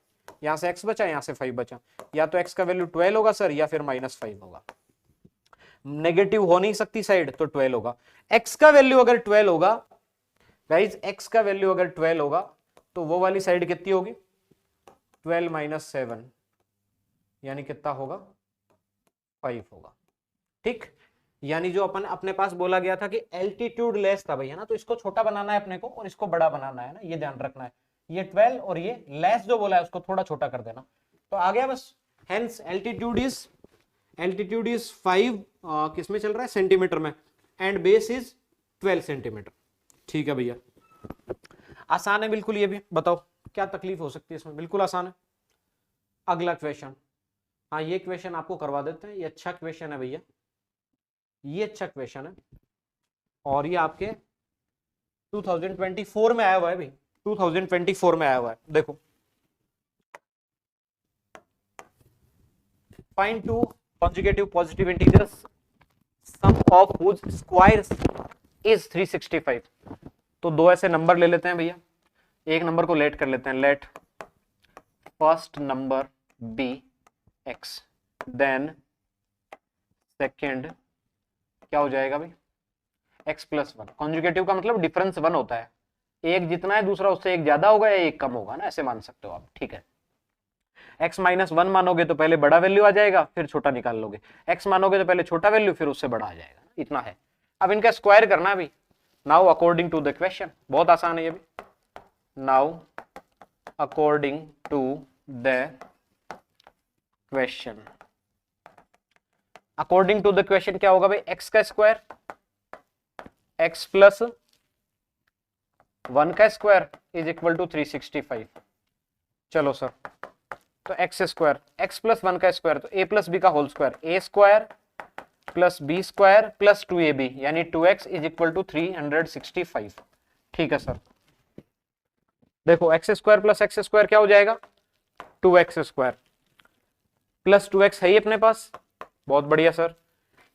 [SPEAKER 1] यहां से x बचा यहां से 5 बचा। या तो x का वैल्यू 12 होगा सर या फिर माइनस 5 होगा। नेगेटिव हो नहीं सकती साइड, तो 12 होगा। x का वैल्यू अगर 12 होगा गाइज, x का वैल्यू अगर 12 होगा तो वो वाली साइड कितनी होगी? 12 माइनस 7 यानी कितना होगा? 5 होगा। ठीक, यानी जो अपन अपने पास बोला गया था कि एल्टीट्यूड लेस था भैया ना, तो इसको छोटा बनाना है अपने को और इसको बड़ा बनाना है ना, ये ध्यान रखना है। ये 12 और ये लेस जो बोला है उसको थोड़ा छोटा कर देना, तो आ गया बस। हेंस एल्टीट्यूड इज 5 किस में चल रहा है? सेंटीमीटर में, एंड बेस इज 12 सेंटीमीटर। ठीक है भैया, आसान है बिल्कुल। ये भी बताओ क्या तकलीफ हो सकती है इसमें? बिल्कुल आसान है। अगला क्वेश्चन, हाँ ये क्वेश्चन आपको करवा देते हैं, ये अच्छा क्वेश्चन है भैया, ये अच्छा क्वेश्चन है और ये आपके 2024 में आया हुआ है भाई, 2024 में आया हुआ है। देखो, find two consecutive positive integers sum of whose squares is 365। तो दो ऐसे नंबर ले लेते हैं भैया, एक नंबर को लेट कर लेते हैं, let first number be x, then second क्या हो जाएगा भाई? x plus 1। कॉन्जुगेटिव का मतलब डिफरेंस 1 होता है, एक जितना है दूसरा उससे एक ज्यादा होगा या एक कम होगा ना, ऐसे मान सकते हो आप। ठीक है, x माइनस 1 मानोगे तो पहले बड़ा वैल्यू आ जाएगा, फिर छोटा निकाल लोगे। x मानोगे तो पहले छोटा वैल्यू फिर उससे बड़ा आ जाएगा, इतना है। अब इनका स्क्वायर करना है भाई। Now according to the question, बहुत आसान है ये भी। Now according to the question, according to the question क्या होगा भाई? x का स्क्वायर x प्लस 1 का स्क्वायर इज इक्वल टू 365। चलो सर, तो x स्क्वायर x प्लस 1 का स्क्वायर तो a प्लस बी का whole square, a square plus b square plus 2ab यानी 2x इज इक्वल टू 365। ठीक है सर, देखो x square plus x square क्या हो जाएगा? 2x स्क्वायर प्लस 2x है ही अपने पास, बहुत बढ़िया सर।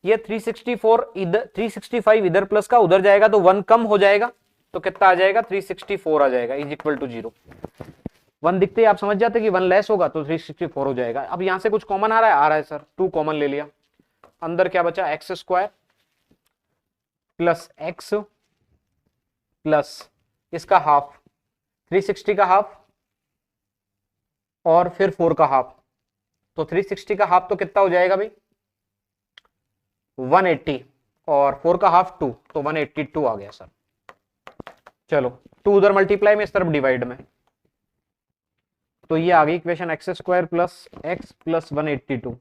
[SPEAKER 1] ये 364 इधर, 365 इधर प्लस का उधर जाएगा तो 1 कम हो जाएगा, तो कितना आ जाएगा? 364 आ जाएगा इज इक्वल टू 0। 1 दिखते ही आप समझ जाते कि 1 लेस होगा तो 364 हो जाएगा। अब यहां से कुछ कॉमन आ रहा है सर, 2 कॉमन ले लिया, अंदर क्या बचा? X square plus x plus इसका हाफ, 360 का हाफ और फिर 4 का हाफ, तो 360 का हाफ तो कितना हो जाएगा भाई? 180 और 4 का हाफ 2, तो 182 आ गया सर। चलो 2 उधर मल्टीप्लाई में, इस तरफ डिवाइड में, तो ये आ गई equation x square plus x plus 182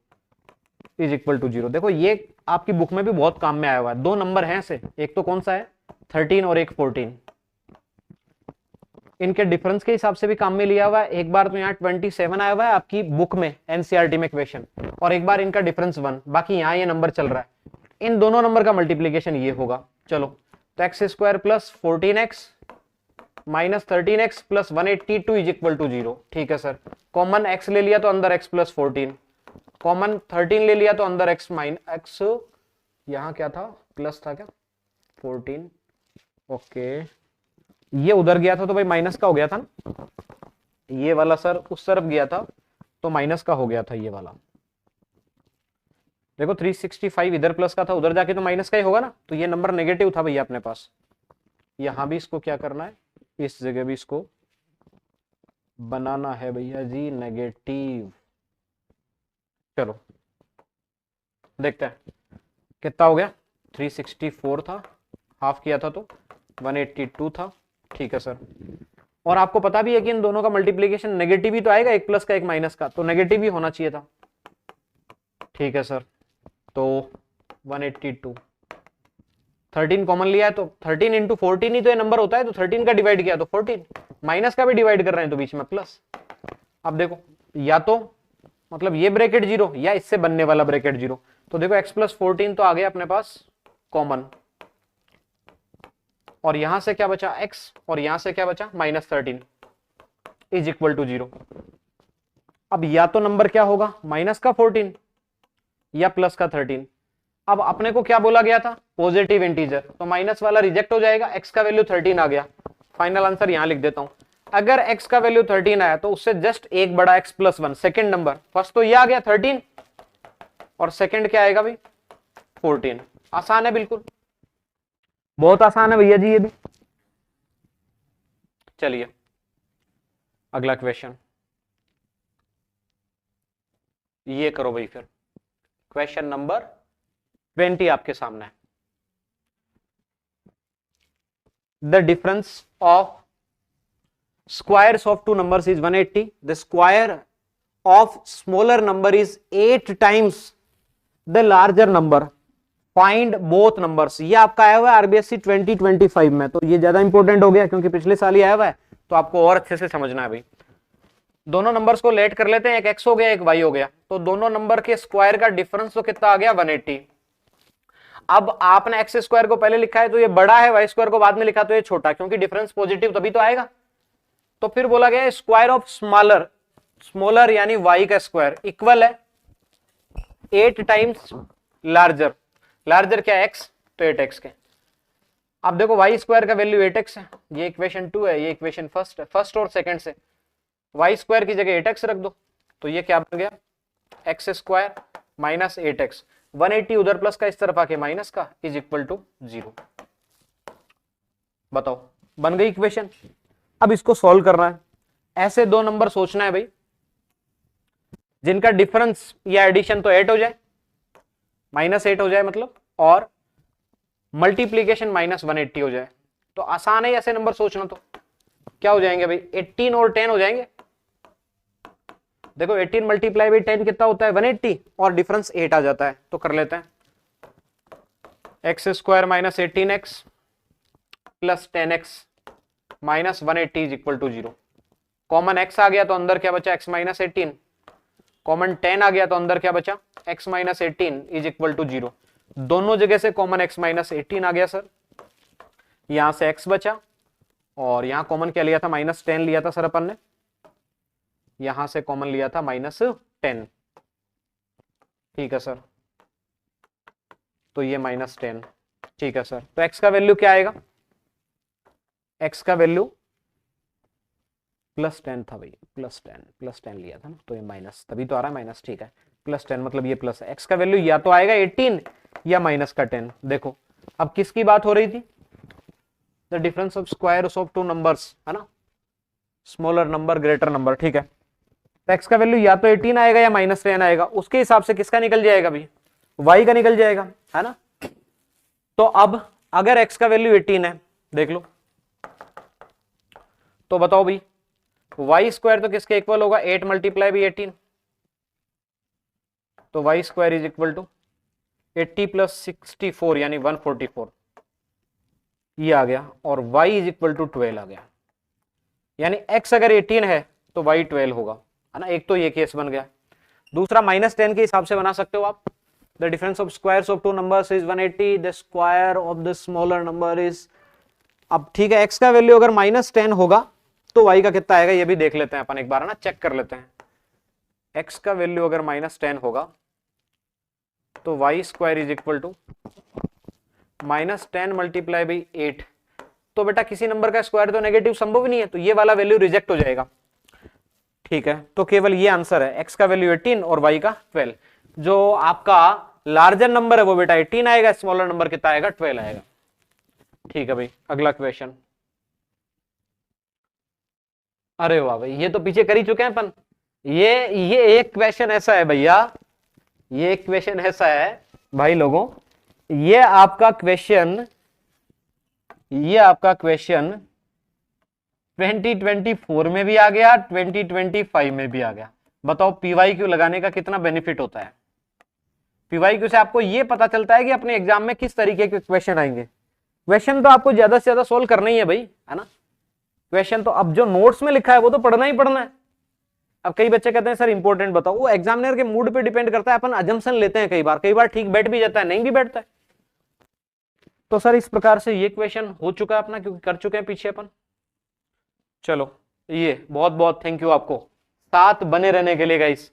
[SPEAKER 1] is equal to 0। देखो ये आपकी बुक में भी बहुत काम में आया हुआ है। दो नंबर हैं ऐसे, एक तो कौन सा है 13 और एक 14, इनके डिफरेंस के हिसाब से भी काम में लिया हुआ है। एक बार तो यहाँ 27 आया हुआ है आपकी बुक में एनसीईआरटी में क्वेश्चन, और एक बार इनका डिफरेंस 1, बाकी यहाँ ये नंबर चल रहा है। इन दोनों नंबर का मल्टीप्लीकेशन ये होगा। चलो, तो x square plus 14x -13x plus 182 is equal to 0। ठीक है सर, कॉमन x ले लिया तो अंदर x प्लस 14, कॉमन 13 ले लिया तो अंदर x माइनस x, यहां क्या था, प्लस था क्या, 14। ओके, ये उधर गया था तो भाई माइनस का हो गया था ना, ये वाला सर उस तरफ गया था तो माइनस का हो गया था ये वाला। देखो 365 इधर प्लस का था, उधर जाके तो माइनस का ही होगा ना, तो ये नंबर नेगेटिव था भैया अपने पास। यहां भी इसको क्या करना है, इस जगह भी इसको बनाना है भैया जी नेगेटिव। चलो देखते हैं कितना हो गया, 364 था, हाफ किया था तो 182 था। ठीक है सर, और आपको पता भी है कि इन दोनों का मल्टीप्लीकेशन नेगेटिव ही तो आएगा, एक प्लस का एक माइनस का, तो नेगेटिव ही होना चाहिए था। ठीक है सर, तो 182, 13 कॉमन लिया है तो 13 इंटू 14 ही तो ये नंबर होता है, तो 13 का डिवाइड किया तो 14, माइनस का भी डिवाइड कर रहे हैं तो बीच में प्लस। अब देखो या तो मतलब ये ब्रैकेट 0 या इससे बनने वाला ब्रैकेट 0, तो देखो x प्लस 14 तो आ गया अपने पास कॉमन, और यहां से क्या बचा x, और यहां से क्या बचा -13 इज इक्वल टू 0। अब या तो नंबर क्या होगा, माइनस का 14 या प्लस का 13। अब अपने को क्या बोला गया था, पॉजिटिव इंटीजर, तो माइनस वाला रिजेक्ट हो जाएगा, x का वैल्यू 13 आ गया। फाइनल आंसर यहां लिख देता हूं, अगर x का वैल्यू 13 आया तो उससे जस्ट एक बड़ा x plus 1, second number, first तो ये आ गया 13 और सेकेंड क्या आएगा भाई 14। आसान है बिल्कुल, बहुत आसान है भैया जी ये भी। चलिए अगला क्वेश्चन ये करो भाई, फिर क्वेश्चन नंबर 20 आपके सामने है। The difference of squares of two numbers is 180, the square of smaller number is 8 times the larger number, find both numbers. ये आपका आया हुआ है आरबीएससी 2025 में, तो ये ज्यादा इंपॉर्टेंट हो गया क्योंकि पिछले साल ही आया हुआ है, तो आपको और अच्छे से समझना है भाई। दोनों नंबर्स को लेट कर लेते हैं, एक x हो गया एक y हो गया, तो दोनों नंबर के स्क्वायर का डिफरेंस तो कितना आ गया 180। अब आपने एक्स स्क्वायर को पहले लिखा है तो ये बड़ा है, वाई स्क्वायर को बाद में लिखा तो ये छोटा, क्योंकि डिफरेंस पॉजिटिव तभी तो आएगा। तो फिर बोला गया स्क्वायर ऑफ स्मॉलर, स्मॉलर यानी y का स्क्वायर इक्वल है 8 टाइम्स लार्जर, लार्जर क्या है x, तो 8x के। अब देखो y स्क्वायर का वैल्यू 8x है, ये इक्वेशन 2 है, ये इक्वेशन फर्स्ट है, फर्स्ट और सेकंड से y स्क्वायर की जगह 8x रख दो, तो ये क्या बन गया x स्क्वायर माइनस 8x, 180 उधर प्लस का इस तरफ आके माइनस का इज इक्वल टू 0। बताओ बन गई इक्वेशन। अब इसको सॉल्व करना है, ऐसे दो नंबर सोचना है भाई जिनका डिफरेंस या एडिशन तो 8 हो जाए, -8 हो जाए मतलब, और मल्टीप्लीकेशन -180 हो जाए, तो आसान है ऐसे नंबर सोचना। तो क्या हो जाएंगे भाई 18 और 10 हो जाएंगे। देखो 18 मल्टीप्लाई बाई 10 कितना होता है 180, और डिफरेंस 8 आ जाता है, तो कर लेते हैं x square minus 18x plus 10x minus 180 is equal to 0। Common x आ गया तो अंदर क्या बचा x माइनस 18, कॉमन 10 आ गया तो अंदर क्या बचा x minus 18 is equal to 0। दोनों जगह से कॉमन x माइनस 18 आ गया सर, यहां से x बचा, और यहां कॉमन क्या लिया था -10 लिया था सर अपन ने, यहां से कॉमन लिया था -10। ठीक है सर, तो ये -10। ठीक है सर, तो x का वैल्यू क्या आएगा, x का वैल्यू +10 था भाई, +10 लिया था ना, तो ये माइनस तभी तो आ रहा है माइनस। ठीक है, +10 मतलब ये प्लस है, x का वैल्यू या तो आएगा 18 या -10। देखो अब किसकी बात हो रही थी, the difference of squares of two numbers, है ना, स्मॉलर नंबर ग्रेटर नंबर। ठीक है, तो x का वैल्यू या तो 18 आएगा या -10 आएगा, उसके हिसाब से किसका निकल जाएगा भाई, y का निकल जाएगा, है ना। तो अब अगर x का वैल्यू 18 है, देख लो, तो बताओ भाई y स्क्वायर तो किसके इक्वल होगा 8 मल्टीप्लाई बाई 18, तो y square is equal to 80 plus 64 यानी 144, ये आ गया, और y इज इक्वल टू 12 आ गया, यानी x अगर 18 है तो y 12 होगा, है ना। एक तो ये केस बन गया। दूसरा -10 के हिसाब से बना सकते हो आप, the difference of squares of two numbers is 180, the square of the smaller number is, अब ठीक है, x का वैल्यू अगर -10 होगा तो y का कितना आएगा ये भी देख लेते हैं अपन एक बार, है ना, चेक कर लेते हैं। x का वैल्यू अगर -10 होगा तो y square is equal to -10 multiply by 8। तो बेटा किसी नंबर का स्क्वायर तो नेगेटिव संभव नहीं है, तो ये वाला वैल्यू रिजेक्ट हो जाएगा। ठीक है, तो केवल ये आंसर है, x का वैल्यू 18 और y का 12। जो आपका लार्जर नंबर है वो बेटा 18 आएगा, स्मॉलर नंबर कितना आएगा, 12 आएगा। ठीक है भाई, अगला क्वेश्चन। अरे वाह भाई, ये तो पीछे कर ही चुके हैं अपन। ये एक क्वेश्चन ऐसा है भैया, ये एक क्वेश्चन ऐसा है भाई लोगों, ये आपका क्वेश्चन 2024 में भी आ गया, 2025 में भी आ गया। बताओ पीवाईक्यू लगाने का कितना बेनिफिट होता है। पीवाईक्यू से आपको ये पता चलता है कि अपने एग्जाम में किस तरीके के क्वेश्चन आएंगे। क्वेश्चन तो आपको ज्यादा से ज्यादा सोल्व करना ही है भाई, है ना। क्वेश्चन तो अब जो नोट्स में लिखा है वो तो पढ़ना ही पढ़ना है। अब कई बच्चे कहते हैं सर इंपॉर्टेंट बताओ, वो एग्जामिनर के मूड पे डिपेंड करता है। अपन अजम्पशन लेते हैं, कई बार ठीक बैठ भी जाता है, नहीं भी बैठता है। तो सर इस प्रकार से ये क्वेश्चन हो चुका है अपना, क्योंकि कर चुके हैं पीछे अपन। चलो, ये बहुत बहुत थैंक यू आपको साथ बने रहने के लिए गाइस।